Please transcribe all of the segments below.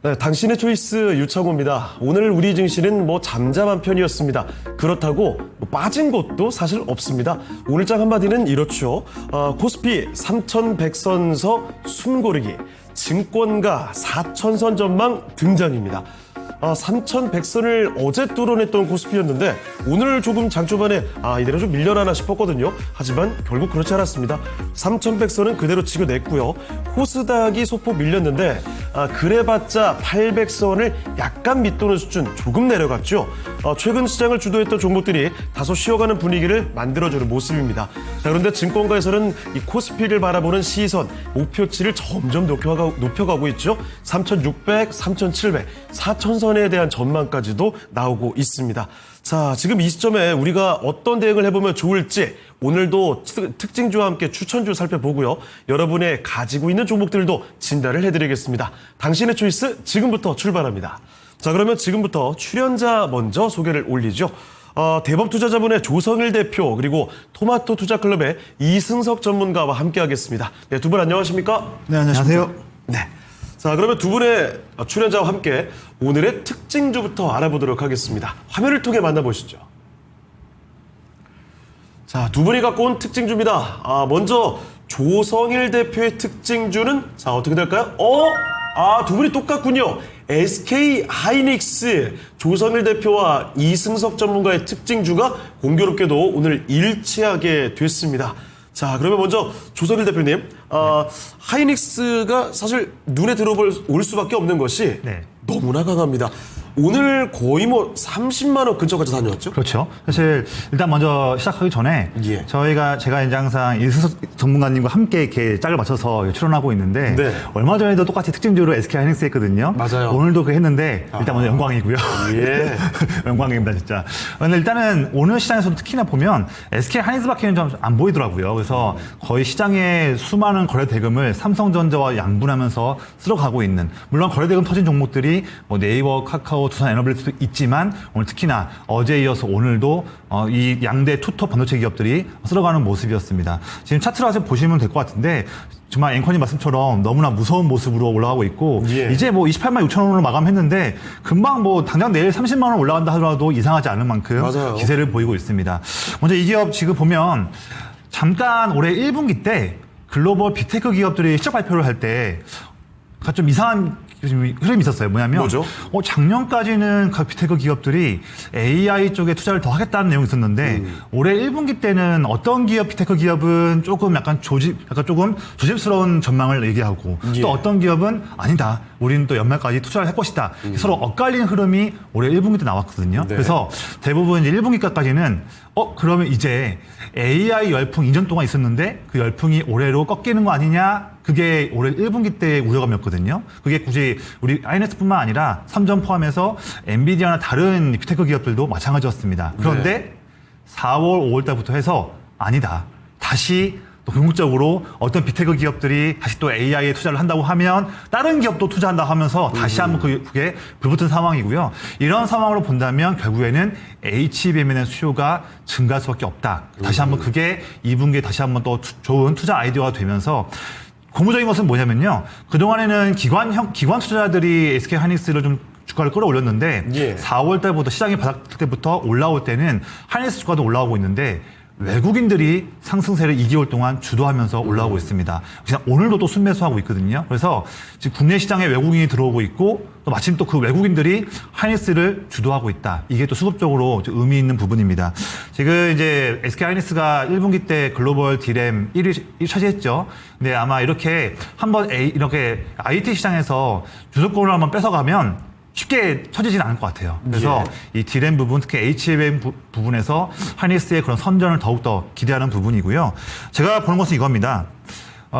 네, 당신의 초이스 유창호입니다. 오늘 우리 증시는 잠잠한 편이었습니다. 그렇다고 빠진 곳도 사실 없습니다. 오늘 장 한마디는 이렇죠. 코스피 3100선서 숨고르기, 증권가 4000선 전망 등장입니다. 3100선을 어제 뚫어냈던 코스피였는데 오늘 조금 장 초반에 이대로 좀 밀려나나 싶었거든요. 하지만 결국 그렇지 않았습니다. 3100선은 그대로 치고 냈고요. 코스닥이 소폭 밀렸는데 그래봤자 800선을 약간 밑도는 수준, 조금 내려갔죠. 최근 시장을 주도했던 종목들이 다소 쉬어가는 분위기를 만들어주는 모습입니다. 자, 그런데 증권가에서는 이 코스피를 바라보는 시선, 목표치를 점점 높여가고 있죠. 3600, 3700, 4000선에 대한 전망까지도 나오고 있습니다. 자, 지금 이 시점에 우리가 어떤 대응을 해보면 좋을지 오늘도 특징주와 함께 추천주 살펴보고요. 여러분의 가지고 있는 종목들도 진단을 해드리겠습니다. 당신의 초이스 지금부터 출발합니다. 자, 그러면 지금부터 출연자 먼저 소개를 올리죠. 대법투자자문의 조성일 대표 그리고 토마토 투자클럽의 이승석 전문가와 함께하겠습니다. 네, 두 분 안녕하십니까? 네, 안녕하세요. 네. 자, 그러면 두 분의 출연자와 함께 오늘의 특징주부터 알아보도록 하겠습니다. 화면을 통해 만나보시죠. 자, 두 분이 갖고 온 특징주입니다. 먼저 조성일 대표의 특징주는 자, 어떻게 될까요? 두 분이 똑같군요. SK 하이닉스 조성일 대표와 이승석 전문가의 특징주가 공교롭게도 오늘 일치하게 됐습니다. 자, 그러면 먼저 조성일 대표님, 하이닉스가 사실 눈에 들어올 수밖에 없는 것이 너무나 강합니다. 오늘 거의 30만 원 근처까지 다녀왔죠? 그렇죠. 사실 일단 먼저 시작하기 전에 제가 이제 항상 이승석 전문가님과 함께 이렇게 짝을 맞춰서 출연하고 있는데 얼마 전에도 똑같이 특징주로 SK 하이닉스 했거든요. 맞아요. 오늘도 그 했는데 일단 먼저 영광이고요. 예. 영광입니다, 진짜. 근데 일단은 오늘 시장에서도 특히나 보면 SK 하이닉스밖에는 좀 안 보이더라고요. 그래서 거의 시장에 수많은 거래 대금을 삼성전자와 양분하면서 쓸어가고 있는, 물론 거래 대금 터진 종목들이 네이버, 카카오, 두산에너블리스도 있지만 오늘 특히나 어제에 이어서 오늘도 이 양대 투톱 반도체 기업들이 쓸어가는 모습이었습니다. 지금 차트를 아직 보시면 될 것 같은데 정말 앵커님 말씀처럼 너무나 무서운 모습으로 올라가고 있고 이제 28만 6천 원으로 마감했는데 금방 당장 내일 30만 원 올라간다 하더라도 이상하지 않을 만큼 기세를 보이고 있습니다. 먼저 이 기업 지금 보면 잠깐 올해 1분기 때 글로벌 빅테크 기업들이 실적 발표를 할 때 좀 이상한 흐름이 있었어요. 뭐냐면 작년까지는 각 빅테크 기업들이 AI 쪽에 투자를 더 하겠다는 내용이 있었는데 올해 1분기 때는 어떤 빅테크 기업은 조금 조금 조심스러운 전망을 얘기하고 또 어떤 기업은 아니다. 우리는 또 연말까지 투자를 할 것이다. 서로 엇갈린 흐름이 올해 1분기 때 나왔거든요. 그래서 대부분 이제 1분기까지는 그러면 이제 AI 열풍 2년 동안 있었는데 그 열풍이 올해로 꺾이는 거 아니냐? 그게 올해 1분기 때 우려감이었거든요. 그게 굳이 우리 하이닉스뿐만 아니라 삼전 포함해서 엔비디아나 다른 빅테크 기업들도 마찬가지였습니다. 그런데 4월, 5월 달부터 해서 아니다. 다시 또 궁극적으로 어떤 빅테크 기업들이 다시 또 AI에 투자를 한다고 하면 다른 기업도 투자한다 하면서 다시 한번 그게 불붙은 상황이고요. 이런 상황으로 본다면 결국에는 HBM에 대한 수요가 증가할 수밖에 없다. 다시 한번 그게 2분기에 다시 한번 또 좋은 투자 아이디어가 되면서 고무적인 것은 뭐냐면요. 그동안에는 기관 투자자들이 SK 하이닉스를 좀 주가를 끌어올렸는데 4월 달부터 시장이 바닥 때부터 올라올 때는 하이닉스 주가도 올라오고 있는데 외국인들이 상승세를 2개월 동안 주도하면서 올라오고 있습니다. 그냥 오늘도 또 순매수하고 있거든요. 그래서 지금 국내 시장에 외국인이 들어오고 있고 또 마침 또 그 외국인들이 하이닉스를 주도하고 있다. 이게 또 수급적으로 의미 있는 부분입니다. 지금 이제 SK 하이닉스가 1분기 때 글로벌 D램 1위 차지했죠. 근데 아마 이렇게 한번 이렇게 IT 시장에서 주도권을 한번 뺏어가면 쉽게 처지지는 않을 것 같아요. 그래서 이 D램 부분, 특히 HBM 부분에서 하이닉스의 그런 선전을 더욱더 기대하는 부분이고요. 제가 보는 것은 이겁니다.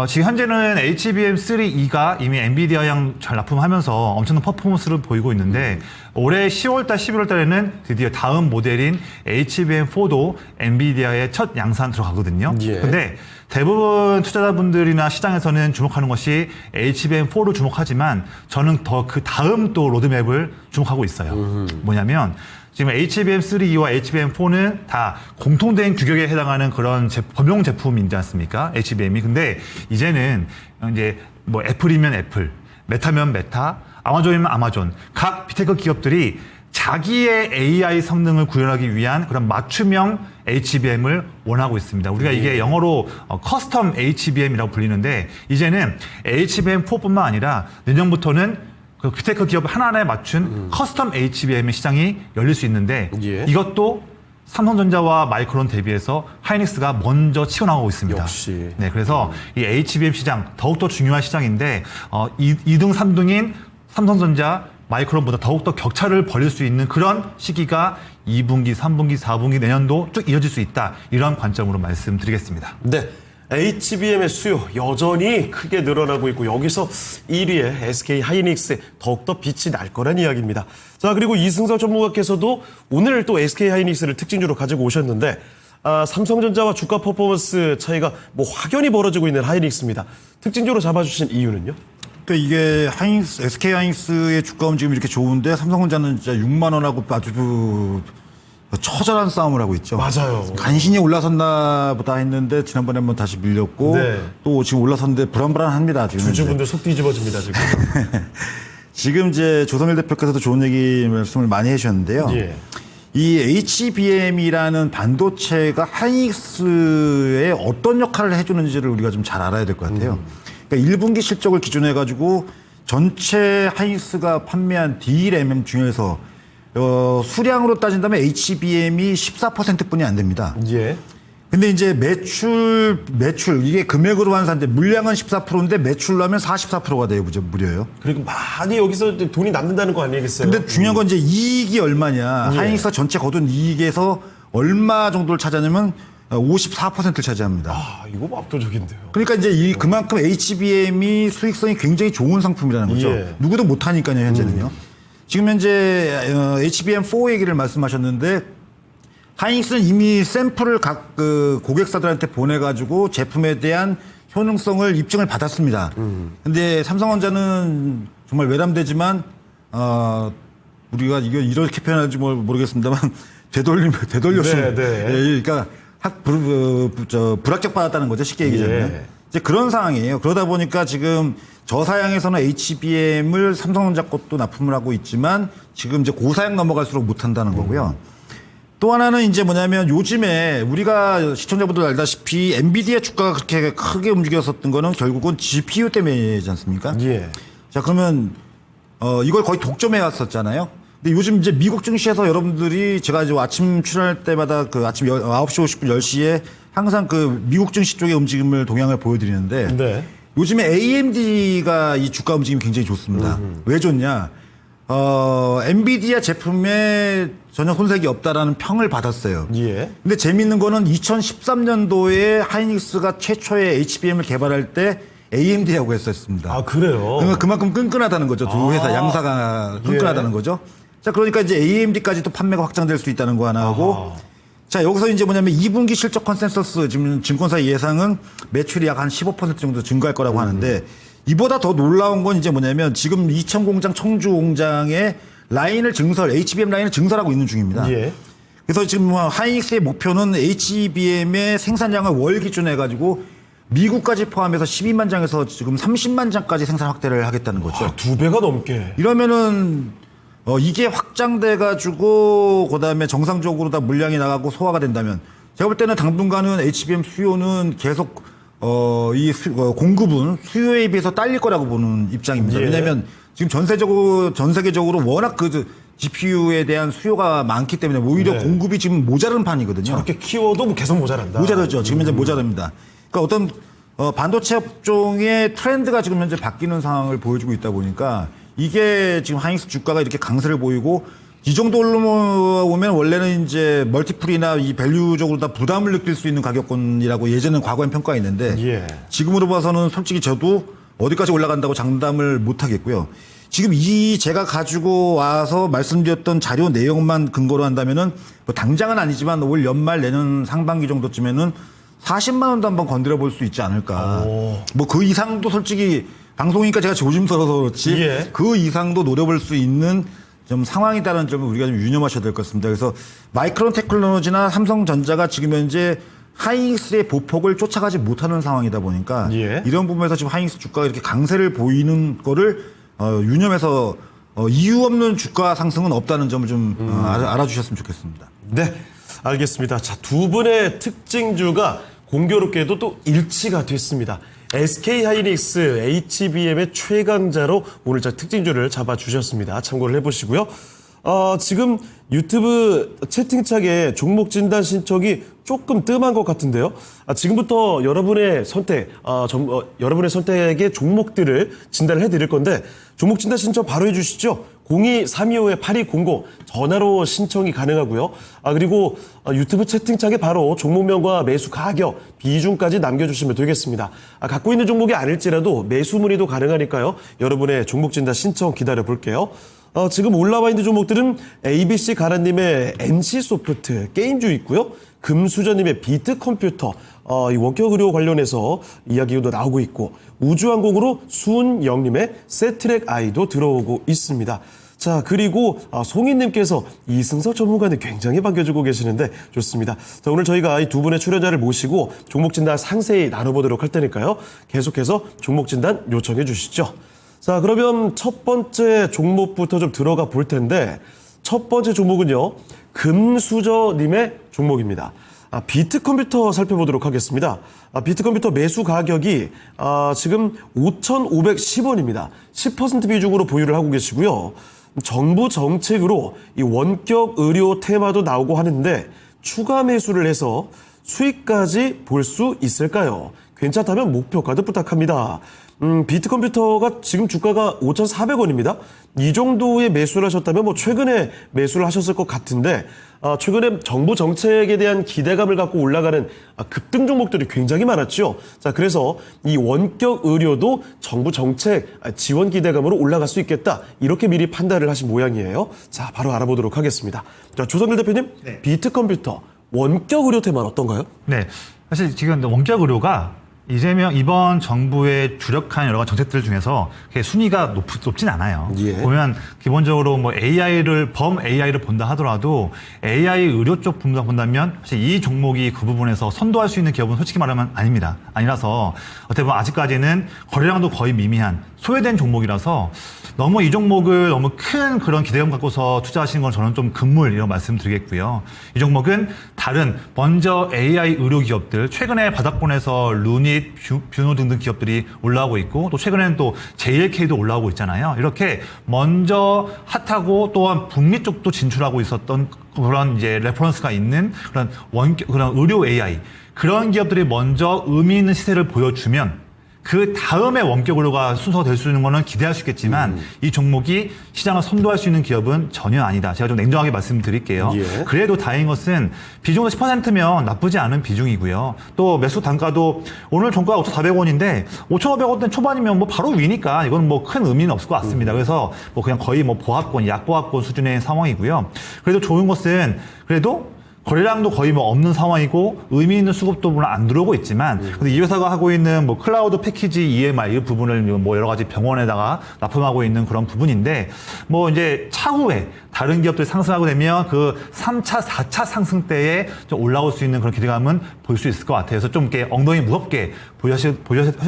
지금 현재는 HBM3E가 이미 엔비디아랑 잘 납품하면서 엄청난 퍼포먼스를 보이고 있는데 올해 10월달, 11월달에는 드디어 다음 모델인 HBM4도 엔비디아의 첫 양산 들어가거든요. 근데 대부분 투자자분들이나 시장에서는 주목하는 것이 HBM4로 주목하지만 저는 더 그 다음 또 로드맵을 주목하고 있어요. 뭐냐면 지금 HBM3E와 HBM4는 다 공통된 규격에 해당하는 그런 범용 제품이지 않습니까? HBM이. 근데 이제는 이제 애플이면 애플, 메타면 메타, 아마존이면 아마존, 각 빅테크 기업들이 자기의 AI 성능을 구현하기 위한 그런 맞춤형 HBM을 원하고 있습니다. 우리가 이게 영어로 커스텀 HBM이라고 불리는데 이제는 HBM4뿐만 아니라 내년부터는 그 빅테크 기업 하나하나에 맞춘 커스텀 HBM의 시장이 열릴 수 있는데 예. 이것도 삼성전자와 마이크론 대비해서 하이닉스가 먼저 치고 나가고 있습니다. 역시. 네, 그래서 이 HBM 시장 더욱더 중요한 시장인데 2등, 3등인 삼성전자, 마이크론보다 더욱더 격차를 벌일 수 있는 그런 시기가 2분기, 3분기, 4분기 내년도 쭉 이어질 수 있다. 이런 관점으로 말씀드리겠습니다. 네. HBM의 수요 여전히 크게 늘어나고 있고 여기서 1위의 SK 하이닉스에 더욱더 빛이 날 거란 이야기입니다. 자, 그리고 이승석 전문가께서도 오늘 또 SK 하이닉스를 특징주로 가지고 오셨는데 삼성전자와 주가 퍼포먼스 차이가 뭐 확연히 벌어지고 있는 하이닉스입니다. 특징주로 잡아주신 이유는요? 그러니까 이게 하이닉스, SK 하이닉스의 주가 움직임이 이렇게 좋은데 삼성전자는 진짜 6만 원하고 아주 처절한 싸움을 하고 있죠. 맞아요. 간신히 올라섰나 보다 했는데 지난번에 한번 다시 밀렸고 네. 또 지금 올라섰는데 불안불안합니다. 지금 주주분들 속 뒤집어집니다, 지금. 지금 이제 조성일 대표께서도 좋은 얘기 말씀을 많이 해주셨는데요. 예. 이 HBM이라는 반도체가 하이닉스에 어떤 역할을 해주는지를 우리가 좀 잘 알아야 될 것 같아요. 그러니까 1분기 실적을 기준해 가지고 전체 하이닉스가 판매한 DRAM 중에서 수량으로 따진다면 HBM이 14%뿐이 안 됩니다. 예. 근데 이제 매출 이게 금액으로 환산돼 물량은 14%인데 매출로 하면 44%가 돼요, 무려요. 그리고 많이 여기서 돈이 남는다는 거 아니겠어요? 근데 중요한 건 이제 이익이 얼마냐. 예. 하이닉스가 전체 거둔 이익에서 얼마 정도를 차지하냐면 54%를 차지합니다. 아, 이거 뭐 압도적인데요. 그러니까 이제 그만큼 HBM이 수익성이 굉장히 좋은 상품이라는 거죠. 예. 누구도 못하니까요, 현재는요. 지금 현재 HBM4 얘기를 말씀하셨는데 하이닉스는 이미 샘플을 각 그 고객사들한테 보내가지고 제품에 대한 효능성을 입증을 받았습니다. 근데 삼성전자는 정말 외람되지만 우리가 이거 이렇게 표현할지 모르겠습니다만 되돌렸습니다. 네, 네. 예, 그러니까 불합격받았다는 거죠. 쉽게 얘기하자면. 예. 이제 그런 상황이에요. 그러다 보니까 지금 저사양에서는 HBM을 삼성전자 것도 납품을 하고 있지만 지금 이제 고사양 넘어갈수록 못한다는 거고요. 또 하나는 이제 뭐냐면 요즘에 우리가 시청자분들 알다시피 엔비디아 주가가 그렇게 크게 움직였었던 거는 결국은 GPU 때문이지 않습니까? 예. 자, 그러면 이걸 거의 독점해 왔었잖아요. 근데 요즘 이제 미국 증시에서 여러분들이 제가 이제 아침 출연할 때마다 그 아침 9시 50분 10시에 항상 그 미국 증시 쪽의 움직임을 동향을 보여드리는데 네. 요즘에 AMD가 이 주가 움직임이 굉장히 좋습니다. 왜 좋냐? 엔비디아 제품에 전혀 손색이 없다라는 평을 받았어요. 예. 근데 재밌는 거는 2013년도에 하이닉스가 최초의 HBM을 개발할 때 AMD라고 했었습니다. 아, 그래요? 그러니까 그만큼 끈끈하다는 거죠. 두 회사 양사가 끈끈하다는 예. 거죠. 자, 그러니까 이제 AMD까지도 판매가 확장될 수 있다는 거 하나 하고 자, 여기서 이제 뭐냐면 2분기 실적 컨센서스 지금 증권사 예상은 매출이 약 한 15% 정도 증가할 거라고 하는데 이보다 더 놀라운 건 이제 뭐냐면 지금 이천 공장 청주 공장에 라인을 증설, HBM 라인을 증설하고 있는 중입니다. 예. 그래서 지금 하이닉스의 목표는 HBM의 생산량을 월 기준에 가지고 미국까지 포함해서 12만 장에서 지금 30만 장까지 생산 확대를 하겠다는 거죠. 아, 2배가 넘게. 이러면은 이게 확장돼 가지고 그다음에 정상적으로 다 물량이 나가고 소화가 된다면 제가 볼 때는 당분간은 HBM 수요는 계속 공급은 수요에 비해서 딸릴 거라고 보는 입장입니다. 예. 왜냐하면 지금 전 세계적으로 워낙 그 GPU에 대한 수요가 많기 때문에 오히려 네. 공급이 지금 모자른 판이거든요. 저렇게 키워도 뭐 계속 모자란다. 모자르죠. 지금 현재 모자랍니다. 그러니까 어떤 반도체 업종의 트렌드가 지금 현재 바뀌는 상황을 보여주고 있다 보니까 이게 지금 하이닉스 주가가 이렇게 강세를 보이고 이 정도로 오면 원래는 이제 멀티플이나 이 밸류적으로 다 부담을 느낄 수 있는 가격권이라고 예전엔 과거엔 평가했는데 예. 지금으로 봐서는 솔직히 저도 어디까지 올라간다고 장담을 못 하겠고요. 지금 제가 가지고 와서 말씀드렸던 자료 내용만 근거로 한다면은 뭐 당장은 아니지만 올 연말 내년 상반기 정도쯤에는 40만 원도 한번 건드려 볼 수 있지 않을까. 뭐 그 이상도 솔직히 방송이니까 제가 조심스러워서 그렇지 예. 그 이상도 노려볼 수 있는 좀 상황이다라는 점을 우리가 좀 유념하셔야 될 것 같습니다. 그래서 마이크론 테크놀로지나 삼성전자가 지금 현재 하이닉스의 보폭을 쫓아가지 못하는 상황이다 보니까 예. 이런 부분에서 지금 하이닉스 주가가 이렇게 강세를 보이는 거를 유념해서 이유 없는 주가 상승은 없다는 점을 좀 알아주셨으면 좋겠습니다. 네, 알겠습니다. 자, 두 분의 특징주가 공교롭게도 또 일치가 됐습니다. SK하이닉스 HBM의 최강자로 오늘 특징주를 잡아주셨습니다. 참고를 해보시고요. 지금 유튜브 채팅창에 종목 진단 신청이 조금 뜸한 것 같은데요. 지금부터 여러분의 여러분의 선택의 종목들을 진단을 해드릴 건데 종목 진단 신청 바로 해주시죠. 02-325-8200 전화로 신청이 가능하고요. 그리고 유튜브 채팅창에 바로 종목명과 매수 가격, 비중까지 남겨주시면 되겠습니다. 갖고 있는 종목이 아닐지라도 매수 문의도 가능하니까요. 여러분의 종목 진단 신청 기다려 볼게요. 지금 올라와 있는 종목들은 ABC 가라님의 NC소프트 게임주 있고요. 금수저님의 비트컴퓨터 이 원격 의료 관련해서 이야기도 나오고 있고 우주항공으로 수은영님의 세트랙 아이도 들어오고 있습니다. 자, 그리고 송이님께서 이승석 전문가님 굉장히 반겨주고 계시는데 좋습니다. 자, 오늘 저희가 이 두 분의 출연자를 모시고 종목 진단 상세히 나눠보도록 할 테니까요. 계속해서 종목 진단 요청해 주시죠. 자, 그러면 첫 번째 종목부터 좀 들어가 볼 텐데 첫 번째 종목은요. 금수저님의 종목입니다. 비트컴퓨터 살펴보도록 하겠습니다. 비트컴퓨터 매수 가격이 지금 5,510원입니다. 10% 비중으로 보유를 하고 계시고요. 정부 정책으로 이 원격 의료 테마도 나오고 하는데 추가 매수를 해서 수익까지 볼 수 있을까요? 괜찮다면 목표가도 부탁합니다. 비트컴퓨터가 지금 주가가 5,400원입니다. 이 정도의 매수를 하셨다면 최근에 매수를 하셨을 것 같은데 최근에 정부 정책에 대한 기대감을 갖고 올라가는 급등 종목들이 굉장히 많았죠. 자, 그래서 이 원격 의료도 정부 정책 지원 기대감으로 올라갈 수 있겠다. 이렇게 미리 판단을 하신 모양이에요. 자, 바로 알아보도록 하겠습니다. 자, 조성길 대표님, 네. 비트컴퓨터 원격 의료 테마는 어떤가요? 네, 사실 지금 원격 의료가 이번 정부의 주력한 여러 가지 정책들 중에서 순위가 높진 않아요. 예. 보면 기본적으로 범 AI를 본다 하더라도 AI 의료 쪽 분석 본다면 사실 이 종목이 그 부분에서 선도할 수 있는 기업은 솔직히 말하면 아닙니다. 아니라서 어떻게 보면 아직까지는 거래량도 거의 미미한 소외된 종목이라서 너무 이 종목을 너무 큰 그런 기대감 갖고서 투자하시는 건 저는 좀 금물이라고 말씀드리겠고요. 이 종목은 다른 먼저 AI 의료 기업들 최근에 바닥권에서 루닛, 뷰노 등등 기업들이 올라오고 있고 또 최근에는 또 JLK도 올라오고 있잖아요. 이렇게 먼저 핫하고 또한 북미 쪽도 진출하고 있었던 그런 이제 레퍼런스가 있는 그런 의료 AI 그런 기업들이 먼저 의미 있는 시세를 보여주면 그 다음에 원격 의료가 순서가 될 수 있는 거는 기대할 수 있겠지만 이 종목이 시장을 선도할 수 있는 기업은 전혀 아니다. 제가 좀 냉정하게 말씀드릴게요. 예. 그래도 그래도 다행인 것은 비중도 10%면 나쁘지 않은 비중이고요. 또 매수 단가도 오늘 종가가 5,400원인데 5,500원대 초반이면 바로 위니까 이건 큰 의미는 없을 것 같습니다. 그래서 그냥 거의 보합권, 약보합권 수준의 상황이고요. 그래도 좋은 것은 그래도 거래량도 거의 없는 상황이고 의미 있는 수급도 물론 안 들어오고 있지만 근데 이 회사가 하고 있는 클라우드 패키지 EMR 이 부분을 여러 가지 병원에다가 납품하고 있는 그런 부분인데 이제 차후에 다른 기업들이 상승하고 되면 그 3차, 4차 상승 때에 좀 올라올 수 있는 그런 기대감은 볼 수 있을 것 같아요. 그래서 좀 이렇게 엉덩이 무겁게 보셔야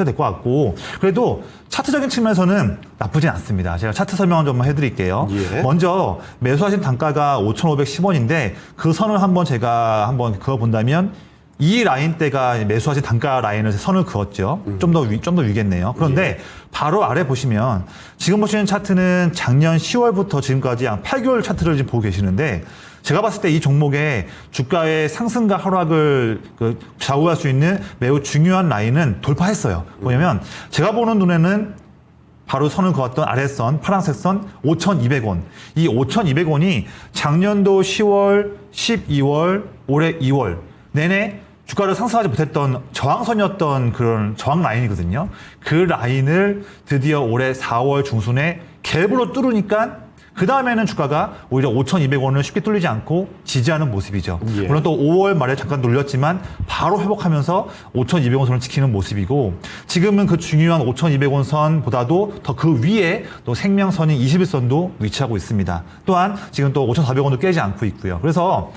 될 것 같고 그래도 차트적인 측면에서는 나쁘진 않습니다. 제가 차트 설명을 좀 해드릴게요. 예. 먼저 매수하신 단가가 5,510원인데 그 선을 제가 한번 그어본다면 이 라인대가 매수하신 단가 라인을 선을 그었죠. 좀 더 위겠네요. 그런데 예. 바로 아래 보시면 지금 보시는 차트는 작년 10월부터 지금까지 한 8개월 차트를 지금 보고 계시는데 제가 봤을 때 이 종목의 주가의 상승과 하락을 좌우할 수 있는 매우 중요한 라인은 돌파했어요. 뭐냐면 제가 보는 눈에는 바로 선을 그었던 아래선, 파란색 선 5,200원. 이 5,200원이 작년도 10월, 12월, 올해 2월 내내 주가를 상승하지 못했던 저항선이었던 그런 저항 라인이거든요. 그 라인을 드디어 올해 4월 중순에 갭으로 뚫으니까 그 다음에는 주가가 오히려 5,200원을 쉽게 뚫리지 않고 지지하는 모습이죠. 예. 물론 또 5월 말에 잠깐 눌렸지만 바로 회복하면서 5,200원 선을 지키는 모습이고 지금은 그 중요한 5,200원 선보다도 더 그 위에 또 생명선인 21선도 위치하고 있습니다. 또한 지금 또 5,400원도 깨지 않고 있고요. 그래서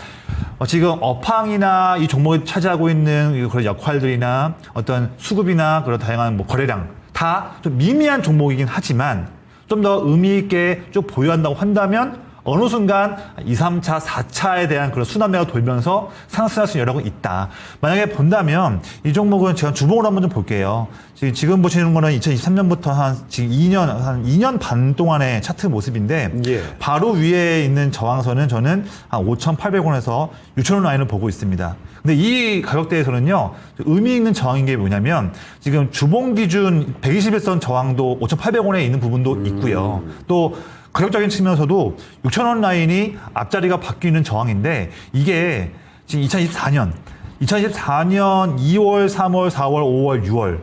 지금 업황이나 이 종목이 차지하고 있는 그런 역할들이나 어떤 수급이나 그런 다양한 거래량 다 좀 미미한 종목이긴 하지만 좀 더 의미 있게 쭉 보유한다고 한다면 어느 순간 2, 3차, 4차에 대한 그런 순환매가 돌면서 상승할 수 있는 여력은 있다. 만약에 본다면 이 종목은 제가 주봉으로 한번 좀 볼게요. 지금 보시는 거는 2023년부터 지금 2년 반 동안의 차트 모습인데 예. 바로 위에 있는 저항선은 저는 한 5,800원에서 6,000원 라인을 보고 있습니다. 근데 이 가격대에서는요, 의미 있는 저항인 게 뭐냐면 지금 주봉 기준 121선 저항도 5,800원에 있는 부분도 있고요. 또 가격적인 측면에서도 6,000원 라인이 앞자리가 바뀌는 저항인데 이게 지금 2024년 2월, 3월, 4월, 5월, 6월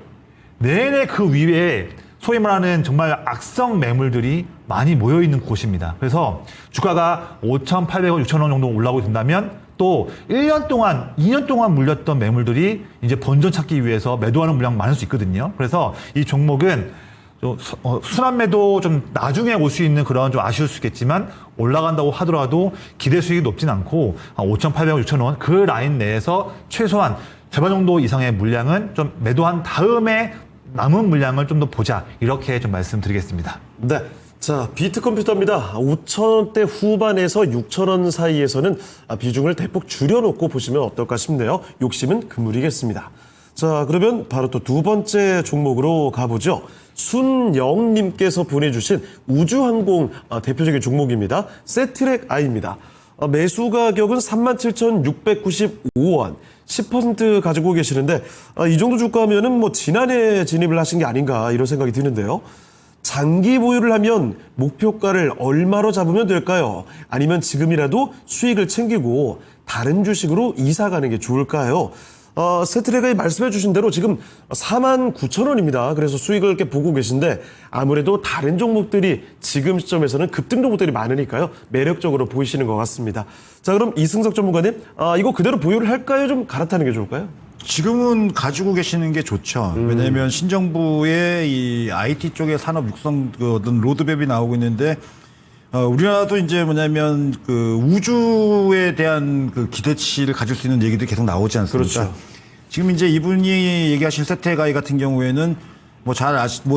내내 그 위에 소위 말하는 정말 악성 매물들이 많이 모여있는 곳입니다. 그래서 주가가 5,800원, 6,000원 정도 올라오게 된다면 또 1년 동안, 2년 동안 물렸던 매물들이 이제 본전 찾기 위해서 매도하는 물량 많을 수 있거든요. 그래서 이 종목은 순환매도 좀 나중에 올 수 있는 그런 좀 아쉬울 수 있겠지만 올라간다고 하더라도 기대 수익이 높진 않고 5,800원, 6,000원 그 라인 내에서 최소한 절반 정도 이상의 물량은 좀 매도한 다음에 남은 물량을 좀 더 보자 이렇게 좀 말씀드리겠습니다. 네. 자, 비트컴퓨터입니다. 5,000원대 후반에서 6,000원 사이에서는 비중을 대폭 줄여놓고 보시면 어떨까 싶네요. 욕심은 금물이겠습니다. 자, 그러면 바로 또 두 번째 종목으로 가보죠. 순영님께서 보내주신 우주항공 대표적인 종목입니다. 세트랙 I입니다. 매수 가격은 37,695원, 10% 가지고 계시는데 이 정도 주가면은 뭐 지난해 진입을 하신 게 아닌가 이런 생각이 드는데요. 장기 보유를 하면 목표가를 얼마로 잡으면 될까요? 아니면 지금이라도 수익을 챙기고 다른 주식으로 이사 가는 게 좋을까요? 세트랙이 말씀해 주신 대로 지금 49,000원입니다. 그래서 수익을 이렇게 보고 계신데 아무래도 다른 종목들이 지금 시점에서는 급등 종목들이 많으니까요. 매력적으로 보이시는 것 같습니다. 자, 그럼 이승석 전문가님, 이거 그대로 보유를 할까요? 좀 갈아타는 게 좋을까요? 지금은 가지고 계시는 게 좋죠. 왜냐하면 신정부의 이 IT 쪽의 산업 육성 그 어떤 로드맵이 나오고 있는데 우리나라도 이제 뭐냐면 그 우주에 대한 그 기대치를 가질 수 있는 얘기들이 계속 나오지 않습니까? 그렇죠. 지금 이제 이분이 얘기하신 세태가이 같은 경우에는 뭐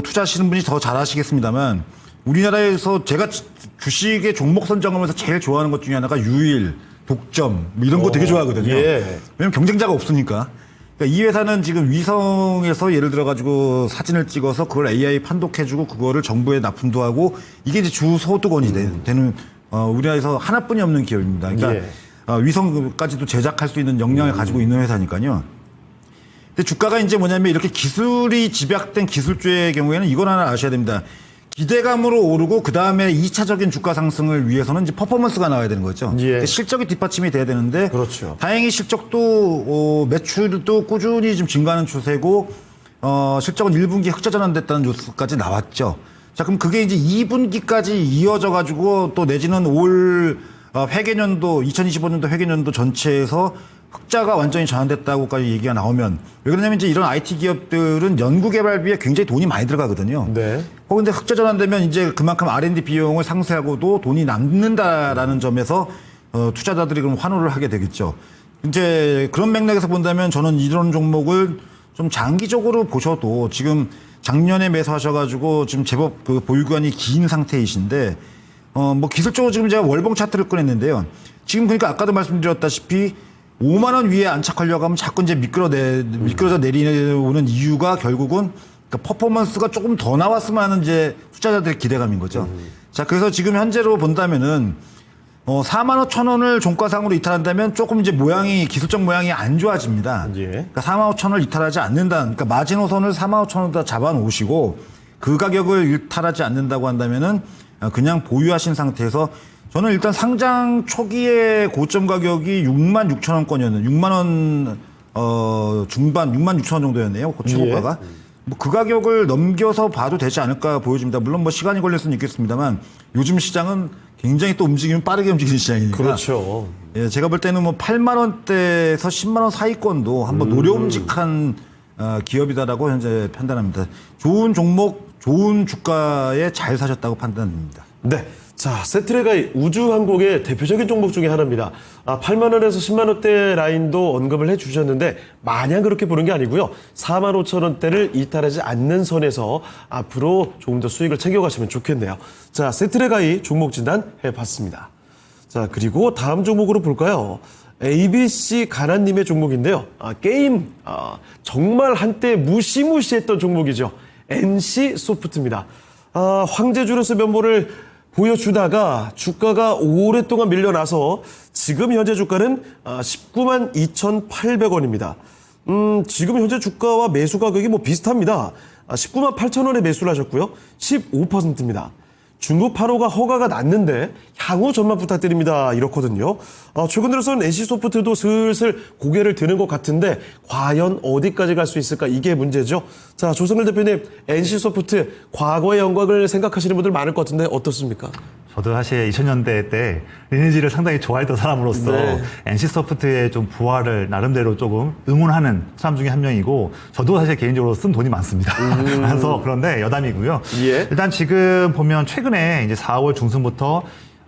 투자하시는 분이 더 잘 아시겠습니다만 우리나라에서 제가 주식의 종목 선정하면서 제일 좋아하는 것 중에 하나가 유일, 독점 뭐 이런 거 되게 좋아하거든요. 예. 왜냐면 경쟁자가 없으니까. 그러니까 이 회사는 지금 위성에서 예를 들어 가지고 사진을 찍어서 그걸 AI 판독해주고 그거를 정부에 납품도 하고 이게 이제 주 소득원이 되는 우리나라에서 하나뿐이 없는 기업입니다. 그러니까 위성까지도 제작할 수 있는 역량을 가지고 있는 회사니까요. 근데 주가가 이제 뭐냐면 이렇게 기술이 집약된 기술주의 경우에는 이걸 하나 아셔야 됩니다. 기대감으로 오르고 그 다음에 2차적인 주가 상승을 위해서는 이제 퍼포먼스가 나와야 되는 거죠. 예. 그러니까 실적이 뒷받침이 돼야 되는데 그렇죠. 다행히 실적도 매출도 꾸준히 좀 증가하는 추세고 실적은 1분기 흑자 전환됐다는 뉴스까지 나왔죠. 자, 그럼 그게 이제 2분기까지 이어져 가지고 또 내지는 올 회계년도 2025년도 회계년도 전체에서 흑자가 완전히 전환됐다고까지 얘기가 나오면 왜 그러냐면 이제 이런 IT 기업들은 연구개발비에 굉장히 돈이 많이 들어가거든요. 네. 근데 흑자 전환되면 이제 그만큼 R&D 비용을 상쇄하고도 돈이 남는다라는 점에서 투자자들이 그럼 환호를 하게 되겠죠. 이제 그런 맥락에서 본다면 저는 이런 종목을 좀 장기적으로 보셔도 지금 작년에 매수하셔가지고 지금 제법 그 보유기간이 긴 상태이신데 뭐 기술적으로 지금 제가 월봉 차트를 꺼냈는데요. 지금 그러니까 아까도 말씀드렸다시피 5만 원 위에 안착하려고 하면 자꾸 이제 미끄러져 내려오는 이유가 결국은 그러니까 퍼포먼스가 조금 더 나왔으면 하는 이제 투자자들의 기대감인 거죠. 자, 그래서 지금 현재로 본다면은 4만 5천 원을 종가상으로 이탈한다면 조금 이제 기술적 모양이 안 좋아집니다. 예. 그러니까 4만 5천 원을 이탈하지 않는다. 그러니까 마지노선을 4만 5천 원다 잡아 놓으시고 그 가격을 이탈하지 않는다고 한다면은 그냥 보유하신 상태에서 저는 일단 상장 초기에 고점 가격이 6만 6천 원권이었는데 6만 원 중반 6만 6천 원 정도였네요. 그 최고가가. 뭐 그 가격을 넘겨서 봐도 되지 않을까 보여집니다. 물론 뭐 시간이 걸릴 수는 있겠습니다만 요즘 시장은 굉장히 또 움직이면 빠르게 움직이는 시장이니까. 그렇죠. 예, 제가 볼 때는 뭐 8만 원대에서 10만 원 사이권도 한번 노려움직한 기업이다라고 현재 판단합니다. 좋은 종목, 좋은 주가에 잘 사셨다고 판단됩니다. 네. 자, 세트레가이 우주항공의 대표적인 종목 중에 하나입니다. 8만 원에서 10만 원대 라인도 언급을 해주셨는데 마냥 그렇게 보는 게 아니고요. 4만 5천 원대를 이탈하지 않는 선에서 앞으로 조금 더 수익을 챙겨가시면 좋겠네요. 자, 세트레가이 종목 진단 해봤습니다. 자, 그리고 다음 종목으로 볼까요? ABC 가난님의 종목인데요. 게임 정말 한때 무시무시했던 종목이죠. NC 소프트입니다. 황제주로서 면모를 보여주다가 주가가 오랫동안 밀려나서 지금 현재 주가는 19만 2,800원입니다. 지금 현재 주가와 매수 가격이 뭐 비슷합니다. 19만 8천 원에 매수를 하셨고요. 15%입니다. 중국 판호가 허가가 났는데 향후 전망 부탁드립니다. 이렇거든요. 최근 들어서는 NC소프트도 슬슬 고개를 드는 것 같은데 과연 어디까지 갈 수 있을까? 이게 문제죠. 자, 조성일 대표님, NC소프트 과거의 영광을 생각하시는 분들 많을 것 같은데 어떻습니까? 저도 사실 2000년대 때 리니지를 상당히 좋아했던 사람으로서 네. NC소프트의 좀 부활을 나름대로 조금 응원하는 사람 중에 한 명이고 저도 사실 개인적으로 쓴 돈이 많습니다. 그래서 그런데 여담이고요. 예. 일단 지금 보면 최근에 이제 4월 중순부터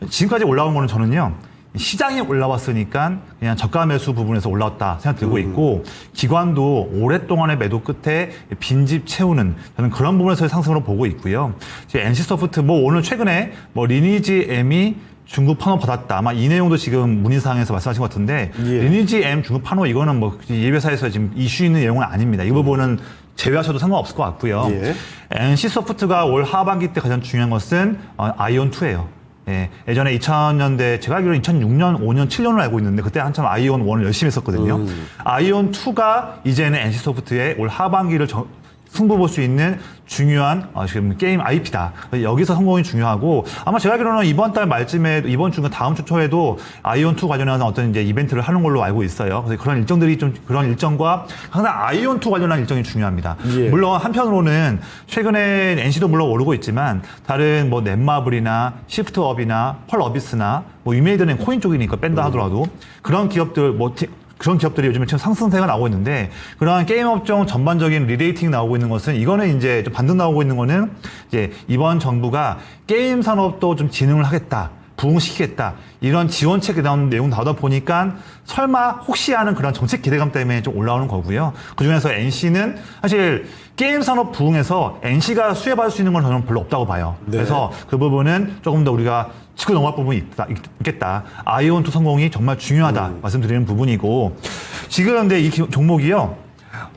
지금까지 올라온 거는 저는요. 시장이 올라왔으니까 그냥 저가 매수 부분에서 올라왔다 생각 들고 있고 기관도 오랫동안의 매도 끝에 빈집 채우는 저는 그런 부분에서의 상승으로 보고 있고요. NC소프트 뭐 오늘 최근에 뭐 리니지 M이 중국 판호 받았다. 아마 이 내용도 지금 문의사항에서 말씀하신 것 같은데 예. 리니지 M 중국 판호 이거는 뭐 예배사에서 지금 이슈 있는 내용은 아닙니다. 이 부분은 제외하셔도 상관없을 것 같고요. 예. NC소프트가 올 하반기 때 가장 중요한 것은 아이온2예요. 예, 예전에 2000년대, 제가 알기로는 2006년, 5년, 7년을 알고 있는데, 그때 한참 아이온 1을 열심히 했었거든요. 아이온 2가 이제는 NC소프트의 올 하반기를 승부 볼 수 있는 중요한 지금 게임 IP다. 여기서 성공이 중요하고 아마 제가 알기로는 이번 달 말쯤에 이번 주가 다음 주 초에도 아이온2 관련한 어떤 이제 이벤트를 하는 걸로 알고 있어요. 그래서 그런 일정들이 좀 그런 일정과 항상 아이온2 관련한 일정이 중요합니다. 예. 물론 한편으로는 최근에 NC도 물론 오르고 있지만 다른 뭐 넷마블이나 시프트업이나 펄어비스나 뭐 유메이드는 코인 쪽이니까 뺀다 하더라도 그런 기업들 그런 기업들이 요즘에 지금 상승세가 나오고 있는데 그러한 게임 업종 전반적인 리레이팅 나오고 있는 것은 이거는 이제 좀 반등 나오고 있는 거는 이제 이번 정부가 게임 산업도 좀 진흥을 하겠다. 부흥시키겠다. 이런 지원책에 나오는 내용 나오다 보니까 설마 혹시 하는 그런 정책 기대감 때문에 좀 올라오는 거고요. 그중에서 NC는 사실 게임 산업 부흥에서 NC가 수혜받을 수 있는 건 저는 별로 없다고 봐요. 네. 그래서 그 부분은 조금 더 우리가 짚고 넘어갈 부분이 있겠다. 아이온2 성공이 정말 중요하다 말씀드리는 부분이고 지금 근데 이 종목이요.